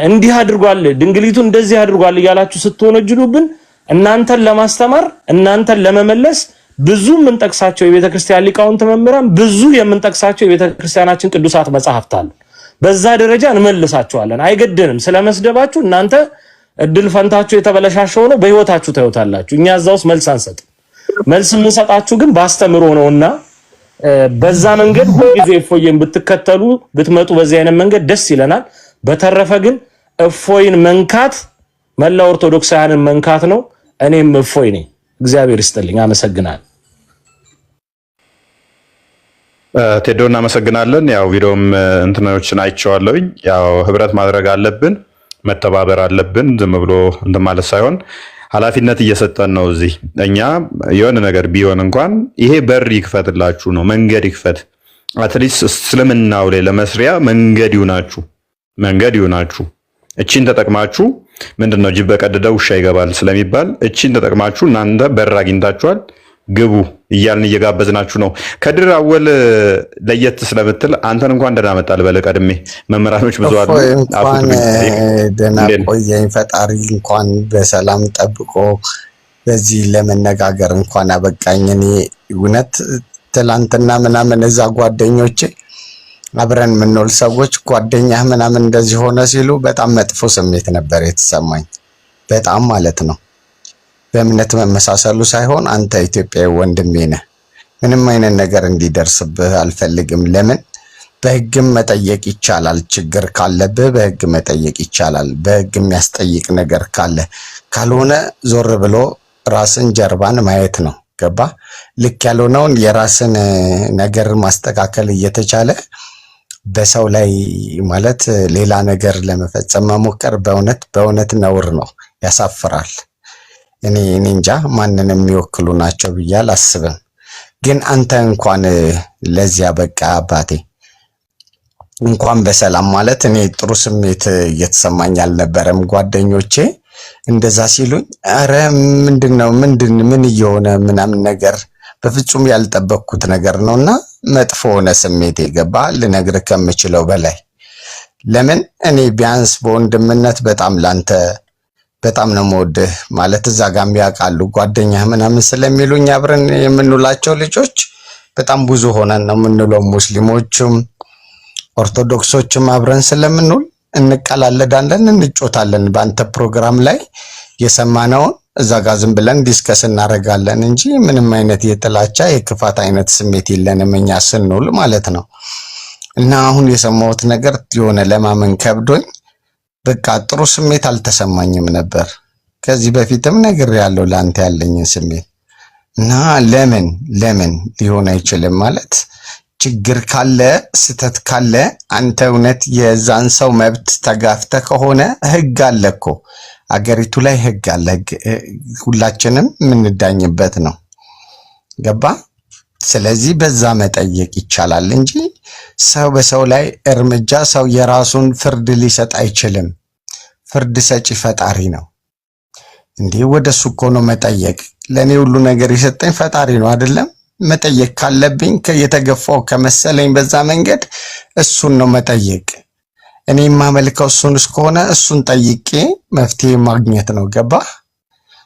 እንዲህ አድርጓል ድንግሊቱ እንደዚህ አድርጓል እያላችሁ ስትወነጅሉብን እናንተን ለማስተማር እናንተን ለመመለስ ብዙ የምንጠቅሳቸው የቤተክርስቲያን ሊቃውንት መምህራን ብዙ የምንጠቅሳቸው የቤተክርስቲያናችን ቅዱሳት መጻሕፍት አሉ። በዛ ደረጃ እንመልሳቸዋለን። አይገድንም። ስለመስደባችሁ እናንተ እድል ፈንታችሁ የተበለሻሸው ነው፣ በህይወታችሁ ታዩታላችሁ። እኛ እዛው መልስ አንሰጥም። መልስ የምንሰጣችሁ ግን ባስተምሮ ነውና በዛ መንገድ ሁልጊዜ እፎይን ብትከተሉ ብትመጡ በዚህ አይነት መንገድ ደስ ይለናል። በተረፈ ግን እፎይን መንካት መላ ኦርቶዶክሳውያንን መንካት ነው። እኔም እፎይ ነኝ። እግዚአብሔር ይስጥልኝ። አመሰግናለሁ። ቴዶ እናመሰግናለን። ያው ቪዲዮም እንትኖችን አይቼዋለሁኝ። ያው ህብረት ማድረግ አለብን፣ መተባበር አለብን። ዝም ብሎ እንትን ማለት ሳይሆን ኃላፊነት እየሰጠን ነው። እዚህ እኛ የሆነ ነገር ቢሆን እንኳን ይሄ በር ይክፈትላችሁ ነው፣ መንገድ ይክፈት። አትሊስት እስልምናው ላይ ለመስሪያ መንገድ ይሁናችሁ። እቺን ተጠቅማችሁ ምንድነው ጅብ በቀደደው ውሻ ይገባል ስለሚባል እቺን ተጠቅማችሁ እናንተ በር አግኝታችኋል፣ ግቡ እያልን እየጋበዝናችሁ ነው። ከድር አወል ለየት ስለምትል አንተን እንኳን ደህና መጣል በለ። ቀድሜ መምህራኖች ብዙ አሉ። እንኳን ደህና ቆየኝ። ፈጣሪ እንኳን በሰላም ጠብቆ በዚህ ለመነጋገር እንኳን አበቃኝ። እኔ እውነት ትላንትና ምናምን እዛ ጓደኞቼ አብረን የምንውል ሰዎች ጓደኛህ ምናምን እንደዚህ ሆነ ሲሉ በጣም መጥፎ ስሜት ነበር የተሰማኝ። በጣም ማለት ነው። በእምነት መመሳሰሉ ሳይሆን አንተ ኢትዮጵያዊ ወንድሜ ነህ። ምንም አይነት ነገር እንዲደርስብህ አልፈልግም። ለምን በህግም መጠየቅ ይቻላል። ችግር ካለብህ በህግ መጠየቅ ይቻላል። በህግ የሚያስጠይቅ ነገር ካለ፣ ካልሆነ ዞር ብሎ ራስን ጀርባን ማየት ነው። ገባ? ልክ ያልሆነውን የራስን ነገር ማስተካከል እየተቻለ በሰው ላይ ማለት ሌላ ነገር ለመፈጸም መሞከር በእውነት ነውር ነው፣ ያሳፍራል። እኔ እንጃ ማንንም የሚወክሉ ናቸው ብዬ አላስብም። ግን አንተ እንኳን ለዚያ በቃ አባቴ እንኳን በሰላም ማለት እኔ ጥሩ ስሜት እየተሰማኝ አልነበረም። ጓደኞቼ እንደዛ ሲሉኝ አረ ምንድነው ምን እየሆነ ምናምን ነገር በፍጹም ያልጠበቅኩት ነገር ነውና መጥፎ ሆነ ስሜት የገባ ልነግርህ ከምችለው በላይ። ለምን እኔ ቢያንስ በወንድምነት በጣም ላንተ በጣም ነው የምወድህ። ማለት እዛ ጋር ያውቃሉ ጓደኛህ ምናምን ስለሚሉኝ አብረን የምንውላቸው ልጆች በጣም ብዙ ሆነን ነው የምንውለው። ሙስሊሞችም ኦርቶዶክሶችም አብረን ስለምንውል እንቀላለዳለን፣ እንጮታለን። በአንተ ፕሮግራም ላይ የሰማነውን እዛ ጋር ዝም ብለን ዲስከስ እናደርጋለን እንጂ ምንም አይነት የጥላቻ የክፋት አይነት ስሜት የለንም እኛ ስንውል ማለት ነው። እና አሁን የሰማሁት ነገር የሆነ ለማመን ከብዶኝ በቃ ጥሩ ስሜት አልተሰማኝም ነበር። ከዚህ በፊትም ነግሬያለሁ ላንተ ያለኝን ስሜት እና ለምን ሊሆን አይችልም ማለት ችግር ካለ ስተት ካለ አንተ እውነት የዛን ሰው መብት ተጋፍተ ከሆነ ህግ አለ እኮ አገሪቱ ላይ ህግ አለ። ሁላችንም የምንዳኝበት ነው። ገባ? ስለዚህ በዛ መጠየቅ ይቻላል እንጂ ሰው በሰው ላይ እርምጃ ሰው የራሱን ፍርድ ሊሰጥ አይችልም። ፍርድ ሰጪ ፈጣሪ ነው። እንዴ ወደሱ እኮ ነው መጠየቅ። ለኔ ሁሉ ነገር የሰጠኝ ፈጣሪ ነው አይደለም? መጠየቅ ካለብኝ የተገፋው ከመሰለኝ በዛ መንገድ እሱን ነው መጠየቅ። እኔ የማመልከው እሱን እስከሆነ እሱን ጠይቄ መፍትሄ ማግኘት ነው። ገባ?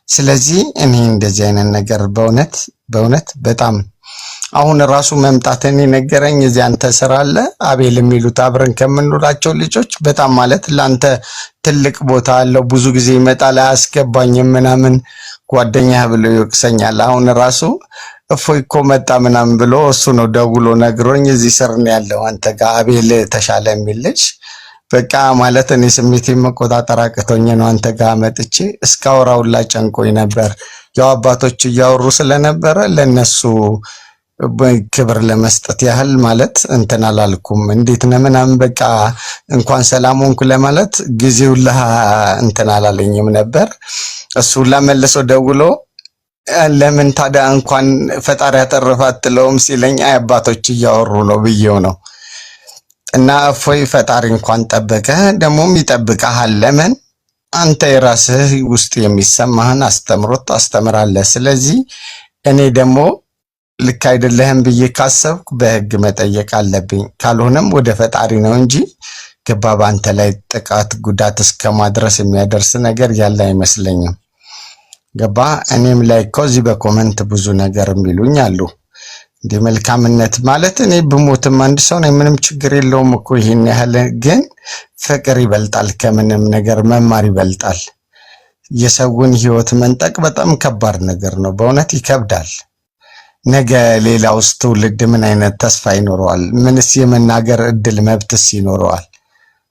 ስለዚህ እኔ እንደዚህ አይነት ነገር በእውነት በጣም አሁን ራሱ መምጣትን የነገረኝ እዚህ አንተ ስራ አለ አቤል የሚሉት አብረን ከምንውላቸው ልጆች በጣም ማለት ላንተ ትልቅ ቦታ አለው። ብዙ ጊዜ ይመጣል አያስገባኝም ምናምን ጓደኛ ብሎ ይወቅሰኛል። አሁን ራሱ እፎይ እኮ መጣ ምናምን ብሎ እሱ ነው ደውሎ ነግሮኝ እዚህ ስር ነው ያለው አንተ ጋር አቤል ተሻለ የሚል ልጅ በቃ ማለት እኔ ስሜቴን መቆጣጠር አቅቶኝ ነው አንተ ጋር መጥቼ እስካወራውላ ጨንቆኝ ነበር። ያው አባቶች እያወሩ ስለነበረ ለነሱ ክብር ለመስጠት ያህል ማለት እንትን አላልኩም። እንዴት ነው ምናምን በቃ እንኳን ሰላም ሆንኩ ለማለት ጊዜው እንትን አላለኝም ነበር። እሱ ለመለሶ ደውሎ ለምን ታዲያ እንኳን ፈጣሪ ያተረፋት አትለውም ሲለኝ አይ አባቶች እያወሩ ነው ብዬው ነው። እና እፎይ ፈጣሪ እንኳን ጠበቀ፣ ደግሞም ይጠብቀሃል። ለምን አንተ የራስህ ውስጥ የሚሰማህን አስተምሮት ታስተምራለህ። ስለዚህ እኔ ደግሞ ልክ አይደለህም ብዬ ካሰብኩ በህግ መጠየቅ አለብኝ። ካልሆነም ወደ ፈጣሪ ነው እንጂ ገባ በአንተ ላይ ጥቃት ጉዳት እስከ ማድረስ የሚያደርስ ነገር ያለ አይመስለኝም። ገባ? እኔም ላይ እኮ እዚህ በኮመንት ብዙ ነገር የሚሉኝ አሉ። እንደ መልካምነት ማለት እኔ ብሞትም አንድ ሰው ነኝ፣ ምንም ችግር የለውም እኮ ይሄን ያህል። ግን ፍቅር ይበልጣል፣ ከምንም ነገር መማር ይበልጣል። የሰውን ህይወት መንጠቅ በጣም ከባድ ነገር ነው፣ በእውነት ይከብዳል። ነገ ሌላውስ ትውልድ ምን አይነት ተስፋ ይኖረዋል? ምንስ የመናገር እድል መብትስ ይኖረዋል?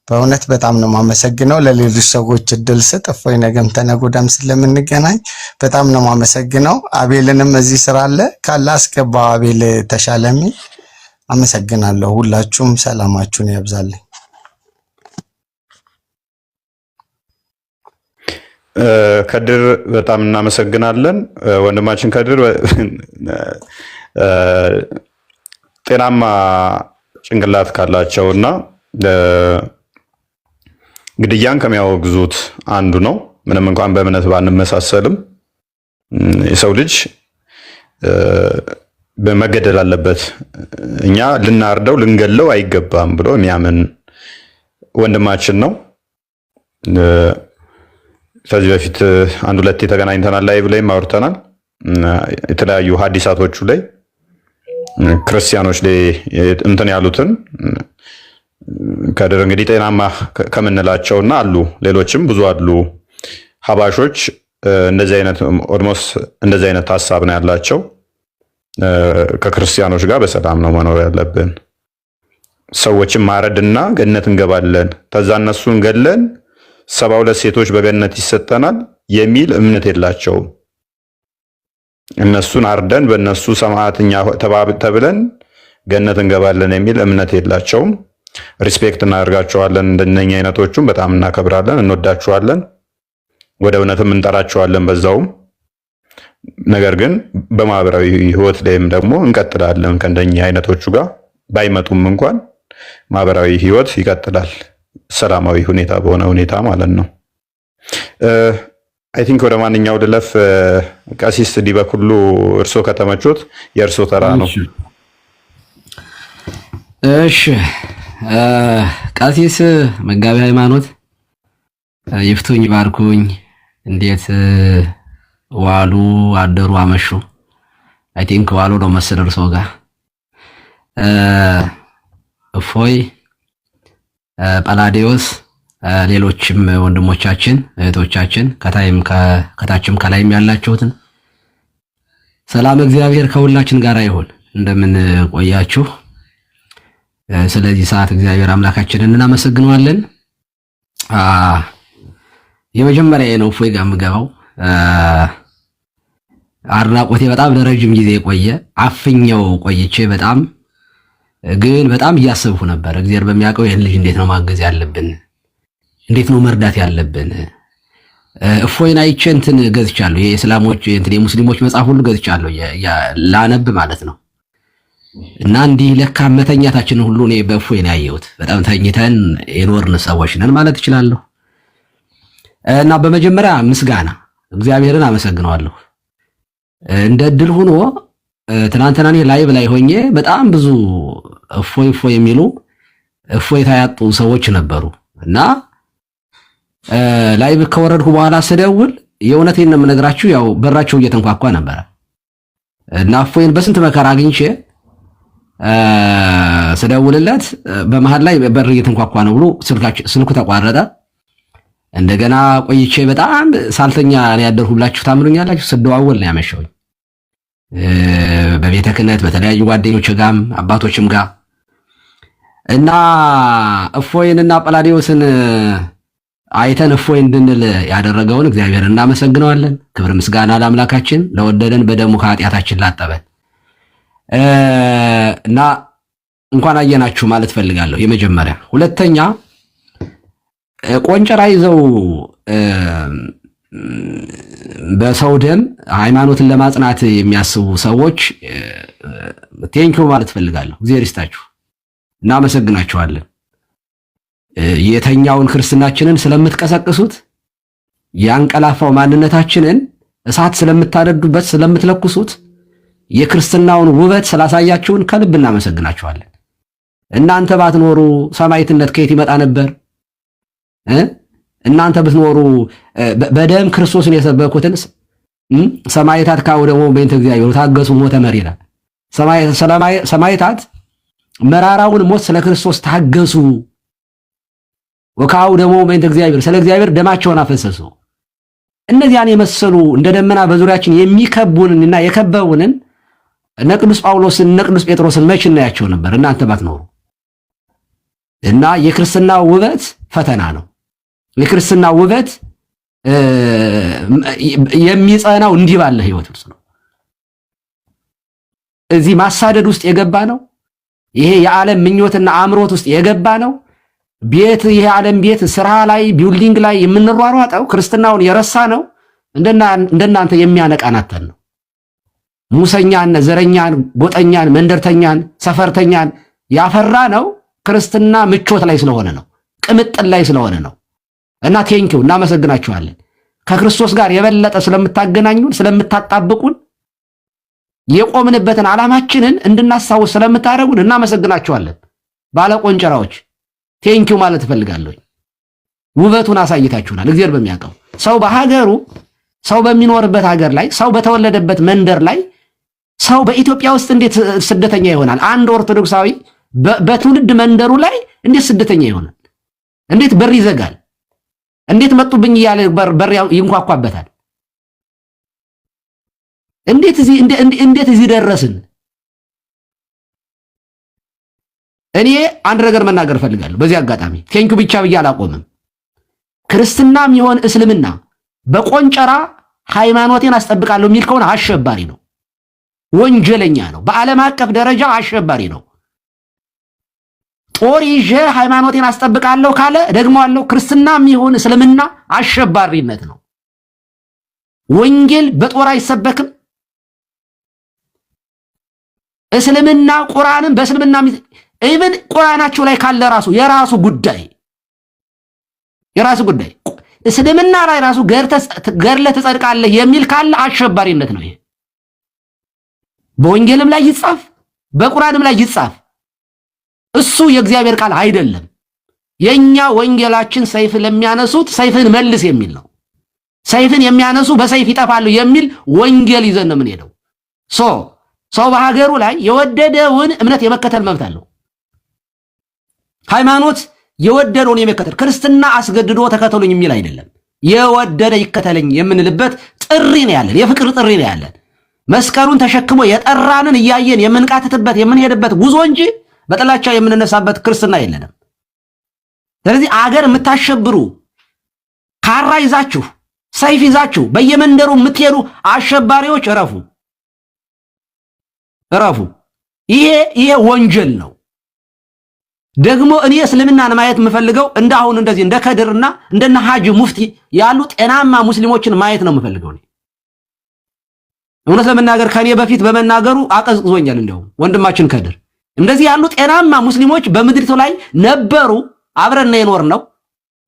በእውነት በጣም ነው የማመሰግነው። ለሌሎች ሰዎች እድል ስጥ። እፎይ ነገም ተነገ ወዲያም ስለምንገናኝ በጣም ነው የማመሰግነው። አቤልንም እዚህ ስራ አለ ካለ አስገባው። አቤል ተሻለሚ አመሰግናለሁ። ሁላችሁም ሰላማችሁን ያብዛልኝ። ከድር በጣም እናመሰግናለን። ወንድማችን ከድር ጤናማ ጭንቅላት ካላቸውና ግድያን ከሚያወግዙት አንዱ ነው። ምንም እንኳን በእምነት ባንመሳሰልም የሰው ልጅ በመገደል አለበት፣ እኛ ልናርደው ልንገለው አይገባም ብሎ የሚያምን ወንድማችን ነው። ከዚህ በፊት አንድ ሁለት የተገናኝተናል፣ ላይቭ ላይም አውርተናል። የተለያዩ ሐዲሳቶቹ ላይ ክርስቲያኖች ላይ እንትን ያሉትን ከድር እንግዲህ ጤናማ ከምንላቸውና አሉ ሌሎችም ብዙ አሉ ሀባሾች እንደዚህ አይነት ኦልሞስት እንደዚህ አይነት ሐሳብ ነው ያላቸው። ከክርስቲያኖች ጋር በሰላም ነው መኖር ያለብን። ሰዎችን ማረድና ገነት እንገባለን፣ ከዛ እነሱን ገለን 72 ሴቶች በገነት ይሰጠናል የሚል እምነት የላቸውም። እነሱን አርደን በእነሱ ሰማዕትኛ ተብለን ገነት እንገባለን የሚል እምነት የላቸውም። ሪስፔክት እናደርጋቸዋለን። እንደነኛ አይነቶቹም በጣም እናከብራለን፣ እንወዳቸዋለን፣ ወደ እውነትም እንጠራቸዋለን በዛውም። ነገር ግን በማህበራዊ ህይወት ላይም ደግሞ እንቀጥላለን ከእንደኛ አይነቶቹ ጋር ባይመጡም እንኳን ማህበራዊ ህይወት ይቀጥላል፣ ሰላማዊ ሁኔታ በሆነ ሁኔታ ማለት ነው። አይ ቲንክ ወደ ማንኛው ልለፍ? ቀሲስ ዲበኩሉ እርሶ ከተመቾት የእርሶ ተራ ነው። እሺ ቀሲስ መጋቢ ሃይማኖት ይፍቱኝ ባርኩኝ። እንዴት ዋሉ አደሩ አመሹ? አይ ቲንክ ዋሉ ነው መሰል እርሶ ጋር እፎይ ጳላዲዮስ ሌሎችም ወንድሞቻችን እህቶቻችን ከታችም ከላይም ያላችሁትን ሰላም እግዚአብሔር ከሁላችን ጋር ይሁን። እንደምን ቆያችሁ? ስለዚህ ሰዓት እግዚአብሔር አምላካችንን እናመሰግነዋለን። የመጀመሪያ ነው እፎይ ጋር የምገባው አድናቆቴ በጣም ለረጅም ጊዜ የቆየ አፍኛው ቆይቼ በጣም እያሰብኩ ነበር። እግዚአብሔር በሚያውቀው ይህን ልጅ እንዴት ነው ማገዝ ያለብን? እንዴት ነው መርዳት ያለብን? እፎይን አይቼ እንትን ገዝቻለሁ። የእስላሞች እንትን የሙስሊሞች መጽሐፍ ሁሉ ገዝቻለሁ ላነብ ማለት ነው። እና እንዲህ ለካ መተኛታችን ሁሉ እኔ በእፎይ ነው ያየሁት። በጣም ተኝተን የኖርን ሰዎች ነን ማለት እችላለሁ። እና በመጀመሪያ ምስጋና እግዚአብሔርን አመሰግነዋለሁ። እንደ እድል ሆኖ ትናንትና እኔ ላይቭ ላይ ሆኜ በጣም ብዙ እፎይ የሚሉ እፎይታ ያጡ ሰዎች ነበሩ እና ላይቭ ከወረድኩ በኋላ ስደውል የእውነቴን ነው የምነግራችሁ፣ ያው በራቸው እየተንኳኳ ነበረ እና እፎይን በስንት መከራ አግኝቼ ስደውልለት በመሃል ላይ በር እየተንኳኳ ነው ብሎ ስልኩ ተቋረጠ። እንደገና ቆይቼ በጣም ሳልተኛ ነው ያደርኩ ብላችሁ ታምኑኛላችሁ? ስደዋወል ነው ያመሸውኝ በቤተ ክህነት በተለያዩ ጓደኞች ጋርም አባቶችም ጋር እና እፎይንና ጳላዲዮስን አይተን እፎይ እንድንል ያደረገውን እግዚአብሔር እናመሰግነዋለን። ክብር ምስጋና ለአምላካችን ለወደደን በደሙ ከኃጢአታችን ላጠበን እና እንኳን አየናችሁ ማለት ፈልጋለሁ። የመጀመሪያ ሁለተኛ ቆንጨራ ይዘው በሰው ደም ሃይማኖትን ለማጽናት የሚያስቡ ሰዎች ቴንኪው ማለት ፈልጋለሁ። እግዚአብሔር ይስጣችሁ፣ እናመሰግናችኋለን። የተኛውን ክርስትናችንን ስለምትቀሰቅሱት፣ ያንቀላፋው ማንነታችንን እሳት ስለምታነዱበት ስለምትለኩሱት፣ የክርስትናውን ውበት ስላሳያችሁን ከልብ እናመሰግናችኋለን። እናንተ ባትኖሩ ሰማዕትነት ከየት ይመጣ ነበር? እናንተ ብትኖሩ በደም ክርስቶስን የሰበኩትን ሰማዕታት ካው ደግሞ በእንተ እግዚአብሔር ታገሱ ሞተ መሪራ ሰማዕታት መራራውን ሞት ስለ ክርስቶስ ታገሱ። ወካው ደግሞ በእንተ እግዚአብሔር ስለ እግዚአብሔር ደማቸውን አፈሰሱ። እነዚያን የመሰሉ እንደ ደመና በዙሪያችን የሚከቡንና የከበቡንን እነ ቅዱስ ጳውሎስን እነ ቅዱስ ጴጥሮስን መች እናያቸው ነበር እናንተ ባትኖሩ? እና የክርስትና ውበት ፈተና ነው። የክርስትና ውበት የሚጸናው እንዲህ ባለ ህይወት ውስጥ ነው። እዚህ ማሳደድ ውስጥ የገባ ነው። ይሄ የዓለም ምኞትና አምሮት ውስጥ የገባ ነው። ቤት ይሄ ዓለም ቤት ስራ ላይ ቢልዲንግ ላይ የምንሯሯጠው ክርስትናውን የረሳ ነው። እንደናንተ የሚያነቃናተን ነው። ሙሰኛን፣ ዘረኛን፣ ጎጠኛን፣ መንደርተኛን፣ ሰፈርተኛን ያፈራ ነው ክርስትና ምቾት ላይ ስለሆነ ነው፣ ቅምጥል ላይ ስለሆነ ነው። እና ቴንኪው እናመሰግናችኋለን። ከክርስቶስ ጋር የበለጠ ስለምታገናኙን፣ ስለምታጣብቁን፣ የቆምንበትን ዓላማችንን እንድናስታውስ ስለምታደርጉን እናመሰግናችኋለን። ባለቆንጨራዎች ቴንኪው ማለት እፈልጋለሁ። ውበቱን አሳይታችሁናል። እግዚአብሔር በሚያውቀው ሰው በሀገሩ ሰው በሚኖርበት ሀገር ላይ ሰው በተወለደበት መንደር ላይ ሰው በኢትዮጵያ ውስጥ እንዴት ስደተኛ ይሆናል? አንድ ኦርቶዶክሳዊ በትውልድ መንደሩ ላይ እንዴት ስደተኛ ይሆናል? እንዴት በር ይዘጋል? እንዴት መጡብኝ እያለ በር ይንኳኳበታል? እንዴት እዚህ ደረስን? እኔ አንድ ነገር መናገር ፈልጋለሁ በዚህ አጋጣሚ። ቴንኪው ብቻ ብዬ አላቆምም። ክርስትናም ይሆን እስልምና በቆንጨራ ሃይማኖቴን አስጠብቃለሁ የሚል ከሆነ አሸባሪ ነው፣ ወንጀለኛ ነው። በዓለም አቀፍ ደረጃ አሸባሪ ነው። ጦር ይዤ ሃይማኖቴን አስጠብቃለሁ ካለ ደግሞአለሁ፣ ክርስትናም ይሁን እስልምና አሸባሪነት ነው። ወንጌል በጦር አይሰበክም። እስልምና ቁርአንም በእስልምና ኢቭን ቁርአናቸው ላይ ካለ ራሱ የራሱ ጉዳይ እስልምና ላይ ራሱ ገርለ ተጸድቃለህ የሚል ካለ አሸባሪነት ነው። ይሄ በወንጌልም ላይ ይጻፍ በቁርአንም ላይ ይጻፍ፣ እሱ የእግዚአብሔር ቃል አይደለም። የኛ ወንጌላችን ሰይፍ ለሚያነሱት ሰይፍን መልስ የሚል ነው። ሰይፍን የሚያነሱ በሰይፍ ይጠፋሉ የሚል ወንጌል ይዘን ነው የምንሄደው። ሰው በሀገሩ ላይ የወደደውን እምነት የመከተል መብት አለው። ሃይማኖት የወደደውን የመከተል፣ ክርስትና አስገድዶ ተከተሉኝ የሚል አይደለም። የወደደ ይከተለኝ የምንልበት ጥሪ ነው ያለን፣ የፍቅር ጥሪ ነው ያለን። መስቀሉን ተሸክሞ የጠራንን እያየን የምንቃትትበት የምንሄድበት ጉዞ እንጂ በጥላቻ የምንነሳበት ክርስትና የለንም። ስለዚህ አገር የምታሸብሩ ካራ ይዛችሁ ሰይፍ ይዛችሁ በየመንደሩ የምትሄዱ አሸባሪዎች እረፉ። ይሄ ወንጀል ነው። ደግሞ እኔ እስልምናን ማየት የምፈልገው እንደአሁን እንደዚህ እንደ ከድርና እንደነ ሐጂ ሙፍቲ ያሉ ጤናማ ሙስሊሞችን ማየት ነው የምፈልገው። እውነት ለመናገር ከኔ በፊት በመናገሩ አቀዝቅዞኛል። እንደውም ወንድማችን ከድር እንደዚህ ያሉ ጤናማ ሙስሊሞች በምድሪቱ ላይ ነበሩ። አብረን የኖር ነው።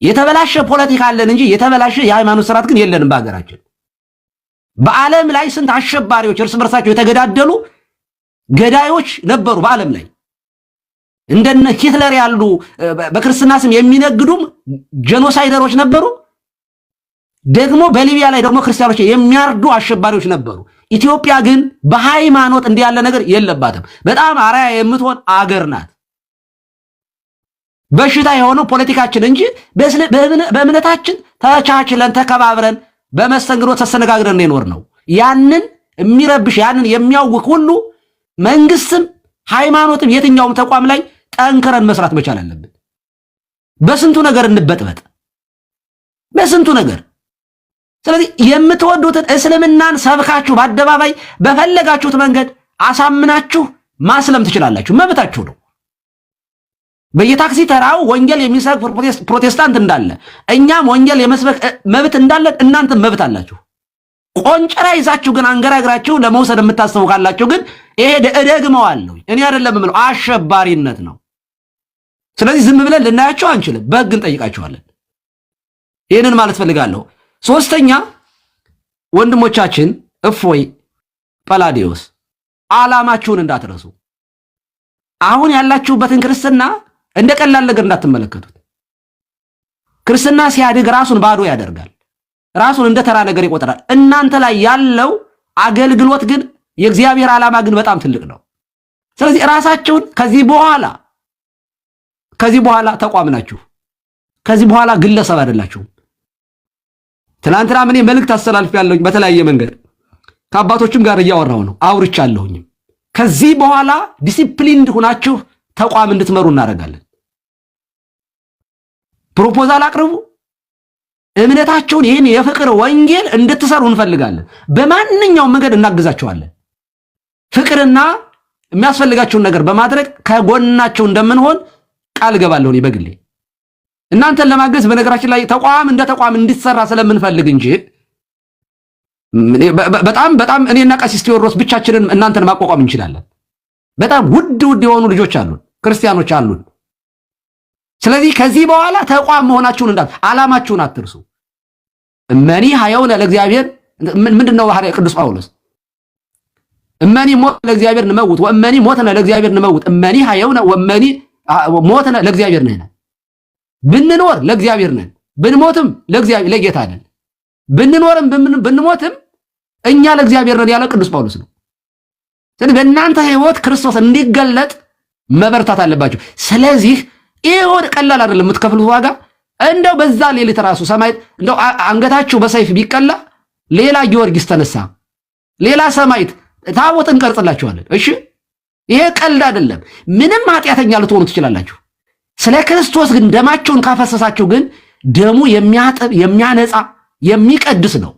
የተበላሸ ፖለቲካ አለን እንጂ የተበላሸ የሃይማኖት ስርዓት ግን የለንም በአገራችን። በዓለም ላይ ስንት አሸባሪዎች እርስ በርሳቸው የተገዳደሉ ገዳዮች ነበሩ በዓለም ላይ። እንደነ ሂትለር ያሉ በክርስትና ስም የሚነግዱም ጄኖሳይደሮች ነበሩ። ደግሞ በሊቢያ ላይ ደግሞ ክርስቲያኖች የሚያርዱ አሸባሪዎች ነበሩ። ኢትዮጵያ ግን በሃይማኖት እንዲህ ያለ ነገር የለባትም። በጣም አርአያ የምትሆን አገር ናት። በሽታ የሆነው ፖለቲካችን እንጂ በእምነታችን ተቻችለን ተከባብረን በመስተንግዶ ተሰነጋግረን የኖር ነው። ያንን የሚረብሽ ያንን የሚያውክ ሁሉ መንግስትም ሃይማኖትም የትኛውም ተቋም ላይ ጠንክረን መስራት መቻል አለብን። በስንቱ ነገር እንበጥበጥ፣ በስንቱ ነገር። ስለዚህ የምትወዱትን እስልምናን ሰብካችሁ በአደባባይ በፈለጋችሁት መንገድ አሳምናችሁ ማስለም ትችላላችሁ፣ መብታችሁ ነው። በየታክሲ ተራው ወንጌል የሚሰብክ ፕሮቴስታንት እንዳለ እኛም ወንጌል የመስበክ መብት እንዳለን እናንተም መብት አላችሁ። ቆንጨራ ይዛችሁ ግን አንገራግራችሁ ለመውሰድ የምታስቡ ካላችሁ ግን ይሄ እደግመዋለሁ፣ እኔ አይደለም የምለው አሸባሪነት ነው። ስለዚህ ዝም ብለን ልናያቸው አንችልም፣ በሕግ እንጠይቃቸዋለን። ይህንን ማለት ፈልጋለሁ። ሶስተኛ ወንድሞቻችን እፎይ፣ ጳላዲዮስ ዓላማችሁን እንዳትረሱ። አሁን ያላችሁበትን ክርስትና እንደ ቀላል ነገር እንዳትመለከቱት። ክርስትና ሲያድግ ራሱን ባዶ ያደርጋል፣ ራሱን እንደ ተራ ነገር ይቆጥራል። እናንተ ላይ ያለው አገልግሎት ግን የእግዚአብሔር ዓላማ ግን በጣም ትልቅ ነው። ስለዚህ ራሳችሁን ከዚህ በኋላ ተቋም ናችሁ። ከዚህ በኋላ ግለሰብ አይደላችሁም። ትናንትና እኔ መልእክት አስተላልፌያለሁኝ በተለያየ መንገድ ከአባቶችም ጋር እያወራሁ ነው፣ አውርቻለሁኝም። ከዚህ በኋላ ዲሲፕሊንድ ሆናችሁ ተቋም እንድትመሩ እናደርጋለን። ፕሮፖዛል አቅርቡ። እምነታችሁን ይህን የፍቅር ወንጌል እንድትሰሩ እንፈልጋለን። በማንኛውም መንገድ እናግዛችኋለን። ፍቅርና የሚያስፈልጋችሁን ነገር በማድረግ ከጎናችሁ እንደምንሆን ቃል ገባለሁ እኔ በግሌ። እናንተን ለማገዝ በነገራችን ላይ ተቋም እንደ ተቋም እንዲሰራ ስለምንፈልግ እንጂ በጣም እኔና ቀሲስ ቴዎድሮስ ብቻችንን እናንተን ማቋቋም እንችላለን። በጣም ውድ የሆኑ ልጆች አሉን፣ ክርስቲያኖች አሉን። ስለዚህ ከዚህ በኋላ ተቋም መሆናችሁን ዓላማችሁን አትርሱ። እመኒ ሀየውነ ለእግዚአብሔር ምንድነው ባህሪያ ቅዱስ ጳውሎስ? እመኒ ሞት ለእግዚአብሔር ንመውት ወእመኒ ሞትነ ለእግዚአብሔር ንመውት እመኒ ሀየውነ ወእመኒ ሞትነ ለእግዚአብሔር ነን። ብንኖር ለእግዚአብሔር ነን፣ ብንሞትም ለእግዚአብሔር ለጌታ ነን። ብንኖርም ብንሞትም እኛ ለእግዚአብሔር ነን ያለ ቅዱስ ጳውሎስ ነው። ስለዚህ በእናንተ ህይወት ክርስቶስ እንዲገለጥ መበርታት አለባችሁ። ስለዚህ ይሄን ቀላል አይደለም የምትከፍሉት ዋጋ። እንደው በዛ ሌሊት ራሱ ሰማይ እንደው አንገታችሁ በሰይፍ ቢቀላ ሌላ ጊዮርጊስ ተነሳ፣ ሌላ ሰማይት ታቦት እንቀርጽላችኋለን። እሺ ይሄ ቀልድ አይደለም። ምንም ኃጢአተኛ ልትሆኑ ትችላላችሁ። ስለ ክርስቶስ ግን ደማችሁን ካፈሰሳችሁ ግን ደሙ የሚያጥብ የሚያነጻ የሚቀድስ ነው።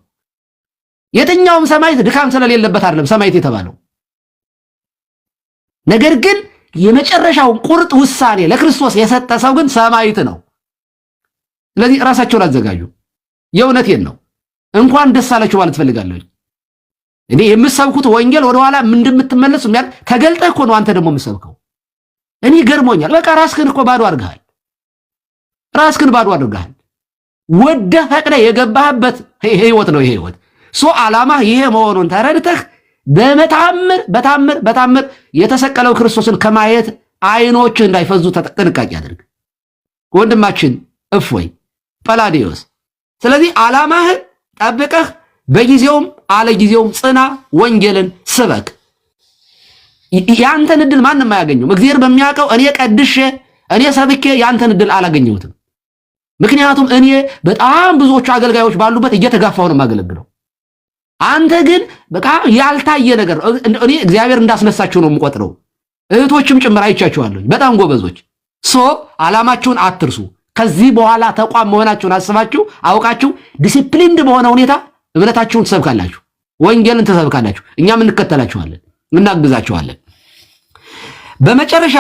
የትኛውም ሰማይት ድካም ስለሌለበት አይደለም ሰማይት የተባለው። ነገር ግን የመጨረሻውን ቁርጥ ውሳኔ ለክርስቶስ የሰጠ ሰው ግን ሰማይት ነው። ስለዚህ ራሳችሁን አዘጋጁ። የእውነቴን ነው። እንኳን ደስ አላችሁ ማለት ፈልጋለሁ። እኔ የምሰብኩት ወንጌል ወደኋላ እንደምትመለሱ ተገልጠህ እኮ ነው አንተ ደግሞ የምሰብከው። እኔ ገርሞኛል። በቃ ራስህን እኮ ባዶ አድርገሃል። ራስህን ባዶ አድርገሃል። ወደ ፈቅደ የገባህበት ህይወት ነው። ይሄ ህይወት ዓላማ ይሄ መሆኑን ተረድተህ በታምር የተሰቀለው ክርስቶስን ከማየት አይኖች እንዳይፈዙ ጥንቃቄ አድርግ ወንድማችን እፎይ ጳላዲዮስ። ስለዚህ ዓላማህን ጠብቀህ በጊዜውም አለጊዜውም ጽና፣ ወንጌልን ስበክ። ያንተን እድል ማንም አያገኘውም። እግዚአብሔር በሚያውቀው እኔ ቀድሼ እኔ ሰብኬ ያንተን እድል አላገኘሁትም። ምክንያቱም እኔ በጣም ብዙዎቹ አገልጋዮች ባሉበት እየተጋፋው ነው የማገለግለው። አንተ ግን በቃ ያልታየ ነገር እኔ እግዚአብሔር እንዳስነሳችሁ ነው የምቆጥረው። እህቶችም ጭምር አይቻችኋለሁ፣ በጣም ጎበዞች። ዓላማችሁን አትርሱ። ከዚህ በኋላ ተቋም መሆናችሁን አስባችሁ አውቃችሁ ዲሲፕሊንድ በሆነ ሁኔታ እምነታችሁን ትሰብካላችሁ፣ ወንጌልን ትሰብካላችሁ። እኛም እንከተላችኋለን፣ እናግዛችኋለን። በመጨረሻ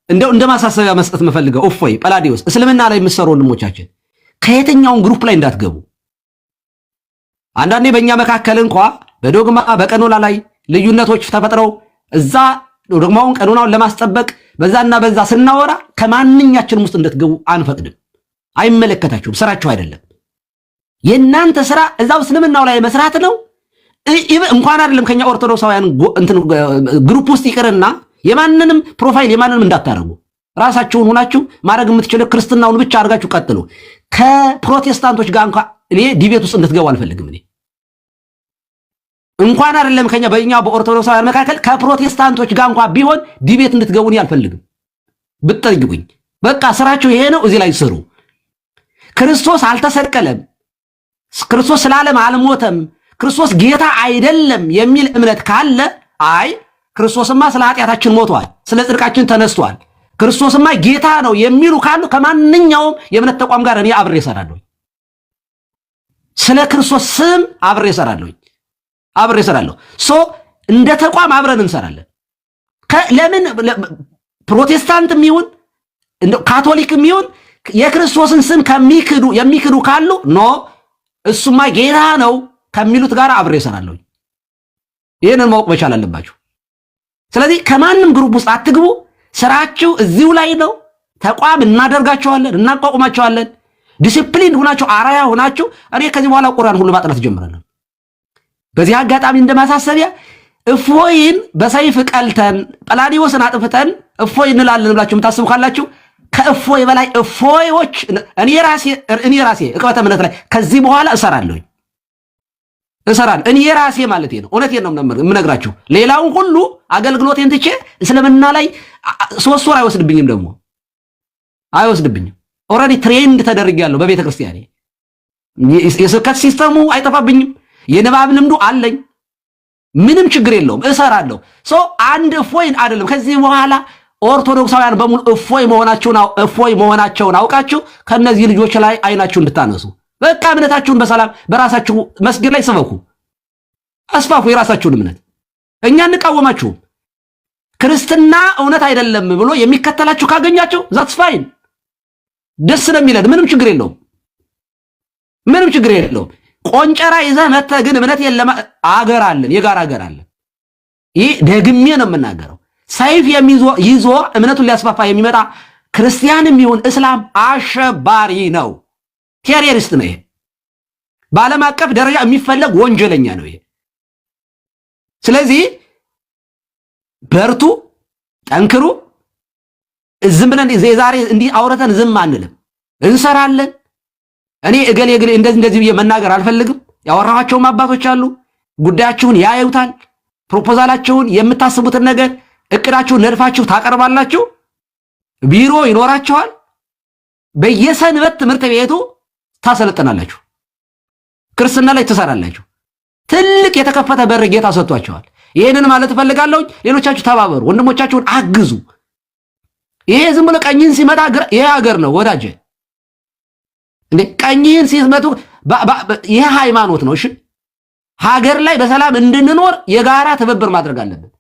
እንደ ማሳሰቢያ መስጠት መፈልገው እፎይ ጳላዲዮስ፣ እስልምና ላይ የምትሰሩ ወንድሞቻችን ከየትኛውን ግሩፕ ላይ እንዳትገቡ። አንዳንዴ በእኛ መካከል እንኳ በዶግማ በቀኖና ላይ ልዩነቶች ተፈጥረው እዛ ዶግማውን ቀኖናውን ለማስጠበቅ በዛና በዛ ስናወራ ከማንኛችንም ውስጥ እንድትገቡ አንፈቅድም። አይመለከታችሁም፣ ስራችሁ አይደለም። የእናንተ ስራ እዛው እስልምናው ላይ መስራት ነው። እንኳን አይደለም ከኛ ኦርቶዶክሳውያን ግሩፕ ውስጥ ይቅርና የማንንም ፕሮፋይል የማንንም እንዳታረጉ። ራሳችሁን ሆናችሁ ማድረግ የምትችለው ክርስትናውን ብቻ አድርጋችሁ ቀጥሉ። ከፕሮቴስታንቶች ጋር እንኳን እኔ ዲቤት ውስጥ እንድትገቡ አልፈልግም። እኔ እንኳን አይደለም ከኛ በእኛ በኦርቶዶክሳውያን መካከል ከፕሮቴስታንቶች ጋር እንኳን ቢሆን ዲቤት እንድትገቡ እኔ አልፈልግም። ብትጠይቁኝ በቃ ስራችሁ ይሄ ነው፣ እዚህ ላይ ስሩ። ክርስቶስ አልተሰቀለም፣ ክርስቶስ ስላለም አልሞተም፣ ክርስቶስ ጌታ አይደለም የሚል እምነት ካለ አይ ክርስቶስማ ስለ ኃጢአታችን ሞቷል፣ ስለ ጽድቃችን ተነስቷል፣ ክርስቶስማ ጌታ ነው የሚሉ ካሉ ከማንኛውም የእምነት ተቋም ጋር እኔ አብሬ እሰራለሁ። ስለ ክርስቶስ ስም አብሬ እሰራለሁ። እንደ ተቋም አብረን እንሰራለን። ለምን ፕሮቴስታንትም ይሁን ካቶሊክም ይሁን የክርስቶስን ስም የሚክዱ ካሉ ኖ እሱማ ጌታ ነው ከሚሉት ጋር አብሬ እሰራለሁ። ይህንን ማወቅ መቻል አለባችሁ። ስለዚህ ከማንም ግሩፕ ውስጥ አትግቡ። ስራችሁ እዚሁ ላይ ነው። ተቋም እናደርጋቸዋለን፣ እናቋቁማቸዋለን። ዲሲፕሊን ሆናችሁ አራያ ሆናችሁ እኔ ከዚህ በኋላ ቁርአን ሁሉ ማጥናት ጀምረናል። በዚህ አጋጣሚ እንደማሳሰቢያ እፎይን በሰይፍ ቀልተን ጳላዲዮስን አጥፍተን እፎይ እንላለን ብላችሁ የምታስቡ ካላችሁ ከእፎይ በላይ እፎዮች እኔ ራሴ ዕቅበተ እምነት ላይ ከዚህ በኋላ እሰራለሁ። እኔ ራሴ ማለት ነው። እውነቴን ነው የምነግራችሁ። ሌላውን ሁሉ አገልግሎቴን ትቼ እስልምና ላይ 3 ወር አይወስድብኝም። ደግሞ አይወስድብኝም። ኦልሬዲ ትሬንድ ተደርጌያለሁ በቤተ ክርስቲያኔ። የስብከት ሲስተሙ አይጠፋብኝም። የንባብ ልምዱ አለኝ። ምንም ችግር የለውም። እሰራለሁ። አንድ እፎይን አይደለም ከዚህ በኋላ ኦርቶዶክሳውያን በሙሉ እፎይ መሆናቸውን አውቃችሁ ከነዚህ ልጆች ላይ አይናችሁ እንድታነሱ በቃ እምነታችሁን በሰላም በራሳችሁ መስጊድ ላይ ስበኩ፣ አስፋፉ የራሳችሁን እምነት። እኛ እንቃወማችሁም። ክርስትና እውነት አይደለም ብሎ የሚከተላችሁ ካገኛችሁ ዛትስ ፋይን። ደስ ነው የሚለን። ምንም ችግር የለውም። ምንም ችግር የለውም። ቆንጨራ ይዘህ መተህ ግን እምነት የለም አገር አለን፣ የጋራ አገር አለን። ይህ ደግሜ ነው የምናገረው። ሰይፍ ይዞ እምነቱን ሊያስፋፋ የሚመጣ ክርስቲያንም ይሁን እስላም አሸባሪ ነው፣ ቴሮሪስት ነው። ይሄ በዓለም አቀፍ ደረጃ የሚፈለግ ወንጀለኛ ነው ይሄ። ስለዚህ በርቱ፣ ጠንክሩ። ዝም ብለን ዛሬ እንዲህ አውረተን ዝም አንልም፣ እንሰራለን። እኔ እገሌ እንደዚህ ብዬ መናገር አልፈልግም። ያወራኋቸውም አባቶች አሉ፣ ጉዳያችሁን ያዩታል። ፕሮፖዛላችሁን፣ የምታስቡትን ነገር እቅዳችሁን ነድፋችሁ ታቀርባላችሁ። ቢሮ ይኖራችኋል። በየሰንበት ትምህርት ቤቱ ታሰለጥናላችሁ። ክርስትና ላይ ትሰራላችሁ። ትልቅ የተከፈተ በር ጌታ ሰጥቷችኋል። ይሄንን ማለት እፈልጋለሁ። ሌሎቻችሁ ተባበሩ፣ ወንድሞቻችሁን አግዙ። ይሄ ዝም ብሎ ቀኝን ሲመጣ ይሄ ሀገር ነው ወዳጄ። እንዴ ቀኝን ሲመቱ ይሄ ሃይማኖት ነው። እሺ ሀገር ላይ በሰላም እንድንኖር የጋራ ትብብር ማድረግ አለብን።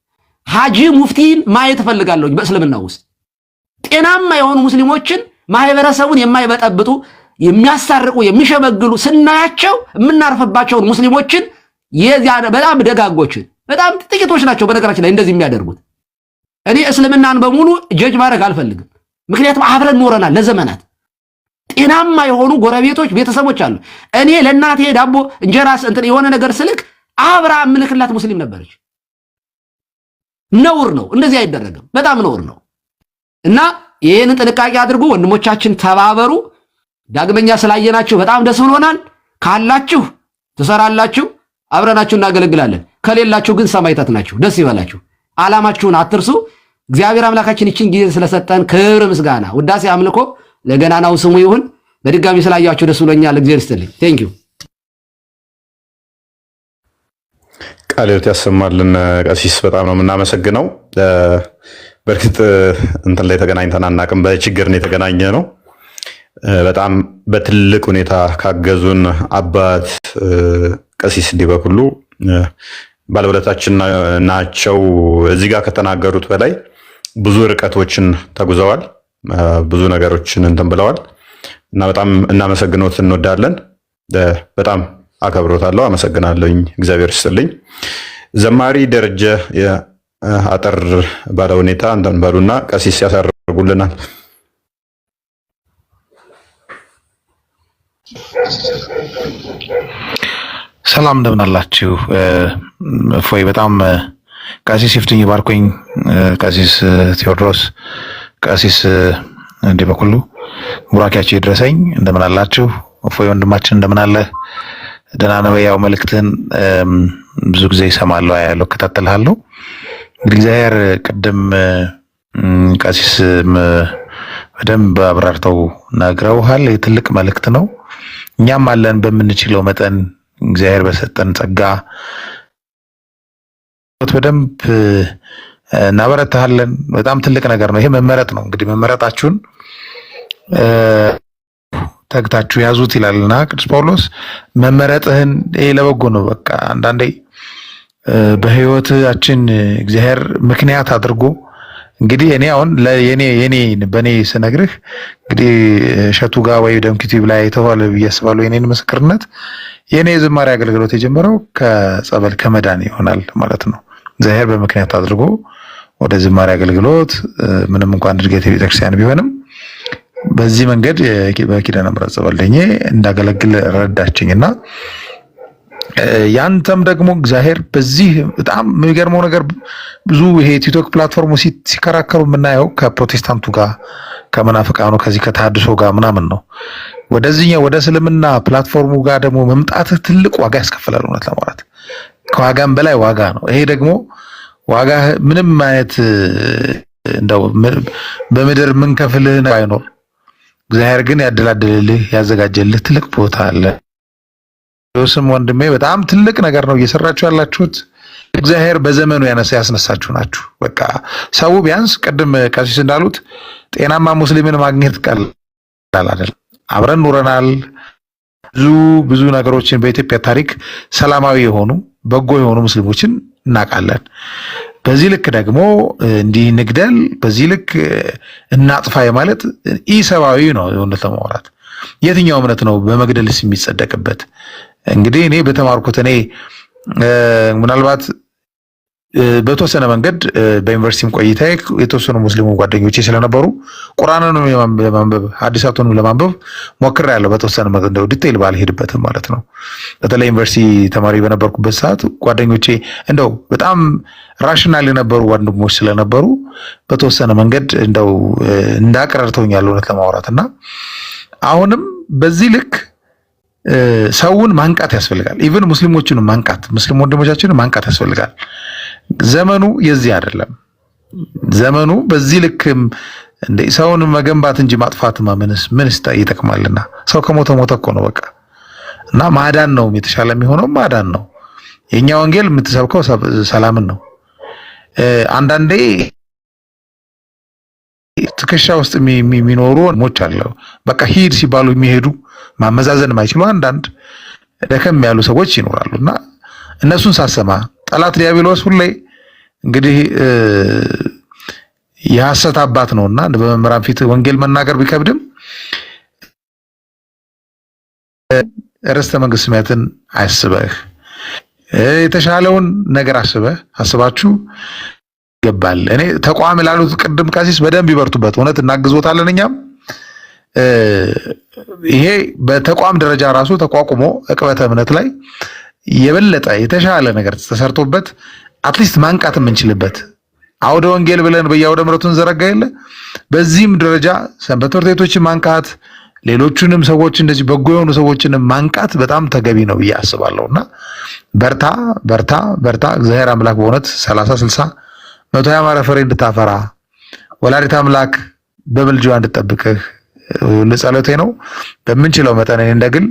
ሐጂ ሙፍቲን ማየት እፈልጋለሁ። በእስልምና ውስጥ ጤናማ የሆኑ ሙስሊሞችን ማህበረሰቡን የማይበጠብጡ የሚያሳርቁ የሚሸመግሉ ስናያቸው የምናርፍባቸውን ሙስሊሞችን በጣም ደጋጎችን በጣም ጥቂቶች ናቸው በነገራችን ላይ እንደዚህ የሚያደርጉት። እኔ እስልምናን በሙሉ ጀጅ ማድረግ አልፈልግም። ምክንያቱም አብረን ኖረናል ለዘመናት። ጤናማ የሆኑ ጎረቤቶች ቤተሰቦች አሉ። እኔ ለእናቴ ዳቦ እንጀራ የሆነ ነገር ስልክ አብራ ምልክላት ሙስሊም ነበረች። ነውር ነው፣ እንደዚህ አይደረግም። በጣም ነውር ነው። እና ይሄንን ጥንቃቄ አድርጉ ወንድሞቻችን፣ ተባበሩ። ዳግመኛ ስላየናችሁ በጣም ደስ ብሎናል። ካላችሁ ትሰራላችሁ፣ አብረናችሁ እናገለግላለን። ከሌላችሁ ግን ሰማዕታት ናችሁ። ደስ ይበላችሁ። ዓላማችሁን አትርሱ። እግዚአብሔር አምላካችን ይችን ጊዜ ስለሰጠን ክብር፣ ምስጋና፣ ውዳሴ፣ አምልኮ ለገናናው ስሙ ይሁን። በድጋሚ ስላያችሁ ደስ ብሎኛል። እግዚአብሔር ይስጥልኝ። ቴንኪው። ቃልዮት ያሰማልን። ቀሲስ በጣም ነው የምናመሰግነው። በእርግጥ እንትን ላይ ተገናኝተን አናውቅም፣ በችግር ነው የተገናኘ ነው። በጣም በትልቅ ሁኔታ ካገዙን አባት ቀሲስ ዲበኩሉ ባለውለታችን ናቸው። እዚህ ጋር ከተናገሩት በላይ ብዙ ርቀቶችን ተጉዘዋል፣ ብዙ ነገሮችን እንትን ብለዋል እና በጣም እናመሰግኖት እንወዳለን። በጣም አከብሮታለሁ። አመሰግናለሁኝ። እግዚአብሔር ይስጥልኝ። ዘማሪ ደረጀ አጠር ባለ ሁኔታ እንትን በሉና ቀሲስ ያሳርጉልናል። ሰላም እንደምን አላችሁ? እፎይ በጣም ቀሲስ ይፍትኝ ባርኮኝ፣ ቀሲስ ቴዎድሮስ፣ ቀሲስ ዲበኩሉ ቡራኪያችሁ ይድረሰኝ። እንደምን አላችሁ? እፎይ ወንድማችን እንደምን አለ? ደህና ነው? ያው መልእክትን ብዙ ጊዜ እሰማለሁ፣ ያለው እከታተልሃለሁ። እንግዲህ እግዚአብሔር ቅድም ቀሲስ በደንብ አብራርተው ነግረውሃል። የትልቅ መልእክት ነው። እኛም አለን በምንችለው መጠን እግዚአብሔር በሰጠን ጸጋ በደንብ እናበረታለን። በጣም ትልቅ ነገር ነው። ይሄ መመረጥ ነው። እንግዲህ መመረጣችሁን ተግታችሁ ያዙት ይላልና ቅዱስ ጳውሎስ። መመረጥህን ይሄ ለበጎ ነው። በቃ አንዳንዴ በህይወታችን እግዚአብሔር ምክንያት አድርጎ እንግዲህ እኔ አሁን የኔ በኔ ስነግርህ እንግዲህ እሸቱ ጋር ወይ ደምኪቲቭ ላይ ተዋለ ብያስባለሁ። የኔን ምስክርነት የኔ ዝማሬ አገልግሎት የጀመረው ከጸበል ከመዳን ይሆናል ማለት ነው። እግዚአብሔር በምክንያት አድርጎ ወደ ዝማሬ አገልግሎት ምንም እንኳን እድገት የቤተክርስቲያን ቢሆንም በዚህ መንገድ በኪዳነ ምሕረት ጸበል ደኜ እንዳገለግል ረዳችኝና ያንተም ደግሞ እግዚአብሔር በዚህ በጣም የሚገርመው ነገር ብዙ ይሄ ቲክቶክ ፕላትፎርሙ ሲከራከሩ የምናየው ከፕሮቴስታንቱ ጋር ከመናፍቃኑ ከዚህ ከተሐድሶ ጋር ምናምን ነው። ወደዚህኛው ወደ እስልምና ፕላትፎርሙ ጋር ደግሞ መምጣትህ ትልቅ ዋጋ ያስከፍላል። እውነት ለማለት ከዋጋም በላይ ዋጋ ነው። ይሄ ደግሞ ዋጋ ምንም አይነት እንደው በምድር ምን ከፍልህ አይኖር። እግዚአብሔር ግን ያደላደልልህ ያዘጋጀልህ ትልቅ ቦታ አለ። ዮስም ወንድሜ በጣም ትልቅ ነገር ነው እየሰራችሁ ያላችሁት። እግዚአብሔር በዘመኑ ያስነሳችሁ ናችሁ። በቃ ሰው ቢያንስ ቅድም ቀሲስ እንዳሉት ጤናማ ሙስሊምን ማግኘት ቀላል አይደለም። አብረን ኑረናል። ብዙ ነገሮችን በኢትዮጵያ ታሪክ ሰላማዊ የሆኑ በጎ የሆኑ ሙስሊሞችን እናውቃለን። በዚህ ልክ ደግሞ እንዲህ ንግደል በዚህ ልክ እናጥፋ ማለት ኢሰብአዊ ነው። እውነት ለማውራት የትኛው እምነት ነው በመግደልስ የሚጸደቅበት? እንግዲህ እኔ በተማርኩት እኔ ምናልባት በተወሰነ መንገድ በዩኒቨርሲቲም ቆይታዬ የተወሰኑ ሙስሊም ጓደኞቼ ስለነበሩ ቁርአንንም ለማንበብ ሐዲሳቱንም ለማንበብ ሞክሬያለሁ። በተወሰነ መንገድ እንደው ዲቴይል ባልሄድበትም ማለት ነው። በተለይ ዩኒቨርሲቲ ተማሪ በነበርኩበት ሰዓት ጓደኞቼ እንደው በጣም ራሽናል የነበሩ ወንድሞች ስለነበሩ በተወሰነ መንገድ እንደው እንዳቀረርተውኛል እውነት ለማውራትና አሁንም በዚህ ልክ ሰውን ማንቃት ያስፈልጋል። ኢቭን ሙስሊሞችን ማንቃት ሙስሊም ወንድሞቻችንን ማንቃት ያስፈልጋል። ዘመኑ የዚህ አይደለም። ዘመኑ በዚህ ልክም እንደ ሰውን መገንባት እንጂ ማጥፋት ምንስ ይጠቅማልና? ሰው ከሞተ ሞተ እኮ ነው በቃ። እና ማዳን ነው የተሻለ የሚሆነው ማዳን ነው። የኛ ወንጌል የምትሰብከው ሰላምን ነው። አንዳንዴ ትከሻ ውስጥ የሚኖሩ ሞች አለው በቃ ሂድ ሲባሉ የሚሄዱ ማመዛዘን የማይችሉ አንዳንድ ደከም ያሉ ሰዎች ይኖራሉና እነሱን ሳሰማ ጠላት ዲያብሎስ ሁሌ እንግዲህ የሐሰት አባት ነውና በመምህራን ፊት ወንጌል መናገር ቢከብድም ርስተ መንግስተ ሰማያትን አስበህ የተሻለውን ነገር አስባችሁ ይገባል። እኔ ተቋም ላሉት ቅድም ቀሲስ በደንብ ይበርቱበት። እውነት እናግዞታለን። እኛም ይሄ በተቋም ደረጃ ራሱ ተቋቁሞ ዕቅበተ እምነት ላይ የበለጠ የተሻለ ነገር ተሰርቶበት አትሊስት ማንቃት የምንችልበት አውደ ወንጌል ብለን በየአውደ ምሕረቱን ዘረጋ የለ በዚህም ደረጃ ሰንበት ትምህርት ቤቶችን ማንቃት ሌሎቹንም ሰዎች እንደዚህ በጎ የሆኑ ሰዎችን ማንቃት በጣም ተገቢ ነው ብዬ አስባለሁና በርታ በርታ በርታ። እግዚአብሔር አምላክ በእውነት 30 60 100 ያማረ ፍሬ እንድታፈራ ወላዲተ አምላክ በምልጃዋ እንድትጠብቅህ ለጸሎቴ ነው። በምንችለው መጠን እኔ እንደግል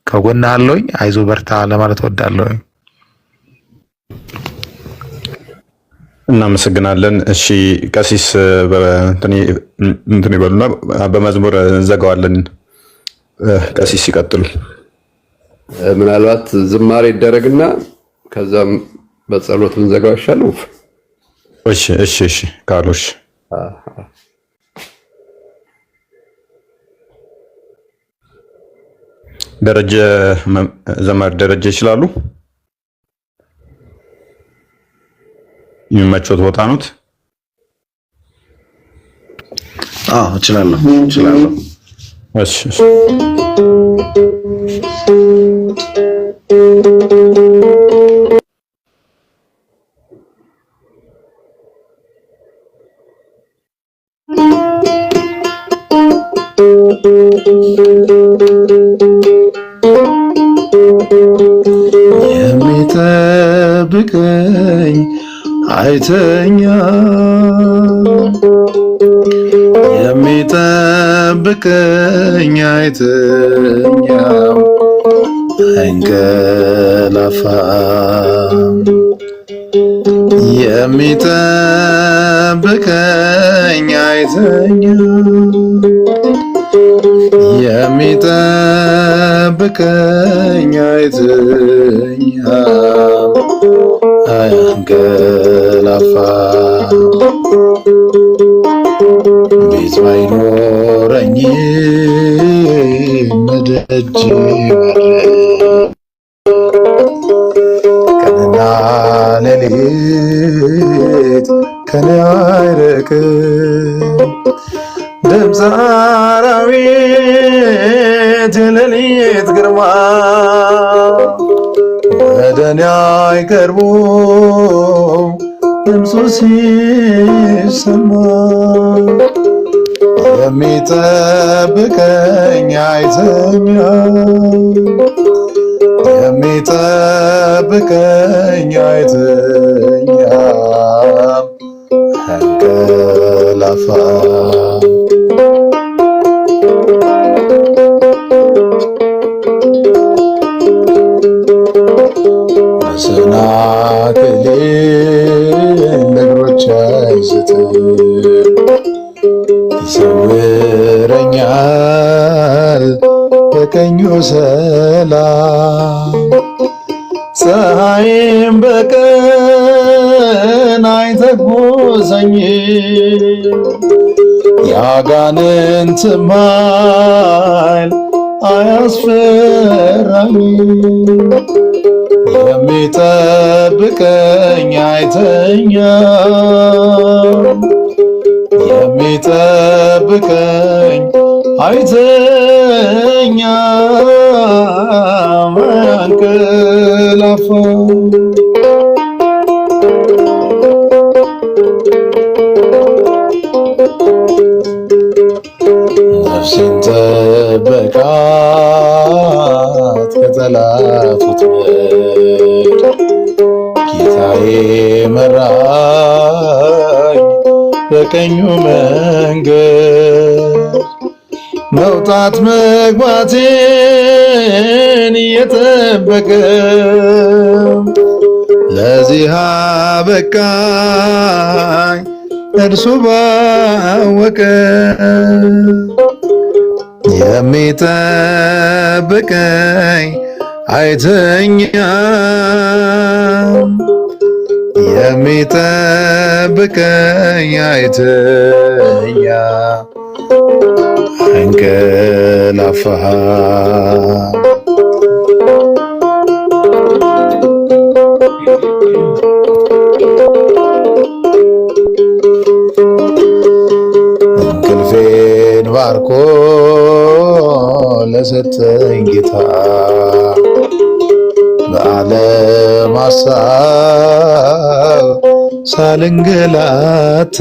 ከጎንህ አለሁኝ። አይዞ በርታ ለማለት ወዳለሁኝ። እናመሰግናለን። እሺ ቀሲስ እንትን ይበሉና በመዝሙር እንዘጋዋለን። ቀሲስ ይቀጥሉ። ምናልባት ዝማሬ ይደረግና ከዛም በጸሎት ብንዘጋው ይሻላል። እሺ ካሎሽ ደረጀ ዘማሪ ደረጀ ይችላሉ? የሚመቾት ቦታ ኖት? እችላለሁ። እሺ የሚጠብቀኝ አይተኛ የሚጠብቀኝ አይተኛ አይንቀላፋም የሚጠብቀኝ አይተኛ የሚጠብቀኝ አይተኛ አያንቀላፋም ቤት ባይኖረኝ ደጅ ቀንና ሌሊት ከኔ አይርቅም ድምፀ አራዊት የሌሊት ግርማ ወደ እኔ አይቀርቡም ድምፁ ሲሰማ የሚጠብቀኝ አይተኛም የሚጠብቀኝ አይተኛም አንቀላፋም መሰናክሌ ለእግሮቼ አይስትም ይሰውረኛል በቀኙ ሰላም ፀሐይም በቀን አይተኩሰኝ ያጋንንትም ኃይል አያስፈራኝ የሚጠብቀኝ አይተኛም የሚጠብቀኝ አይተኛም አያንቀላፋም ነፍሴን ጠበቃት ከጠላት ወጥመድ ጌታዬ መራኝ በቀኙ መንገድ መውጣት መግባቴን እየጠበቀ ለዚህ አበቃኝ እርሱ ባወቀ የሚጠብቀኝ አይተኛም የሚጠብቀኝ አይተኛም አንቀላፋም እንቅልፌን ባርኮ ለሰጠኝ ጌታ በዓለም ሐሳብ ሳልንገላታ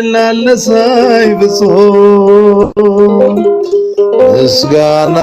ላለሳይ ብጾም ምስጋና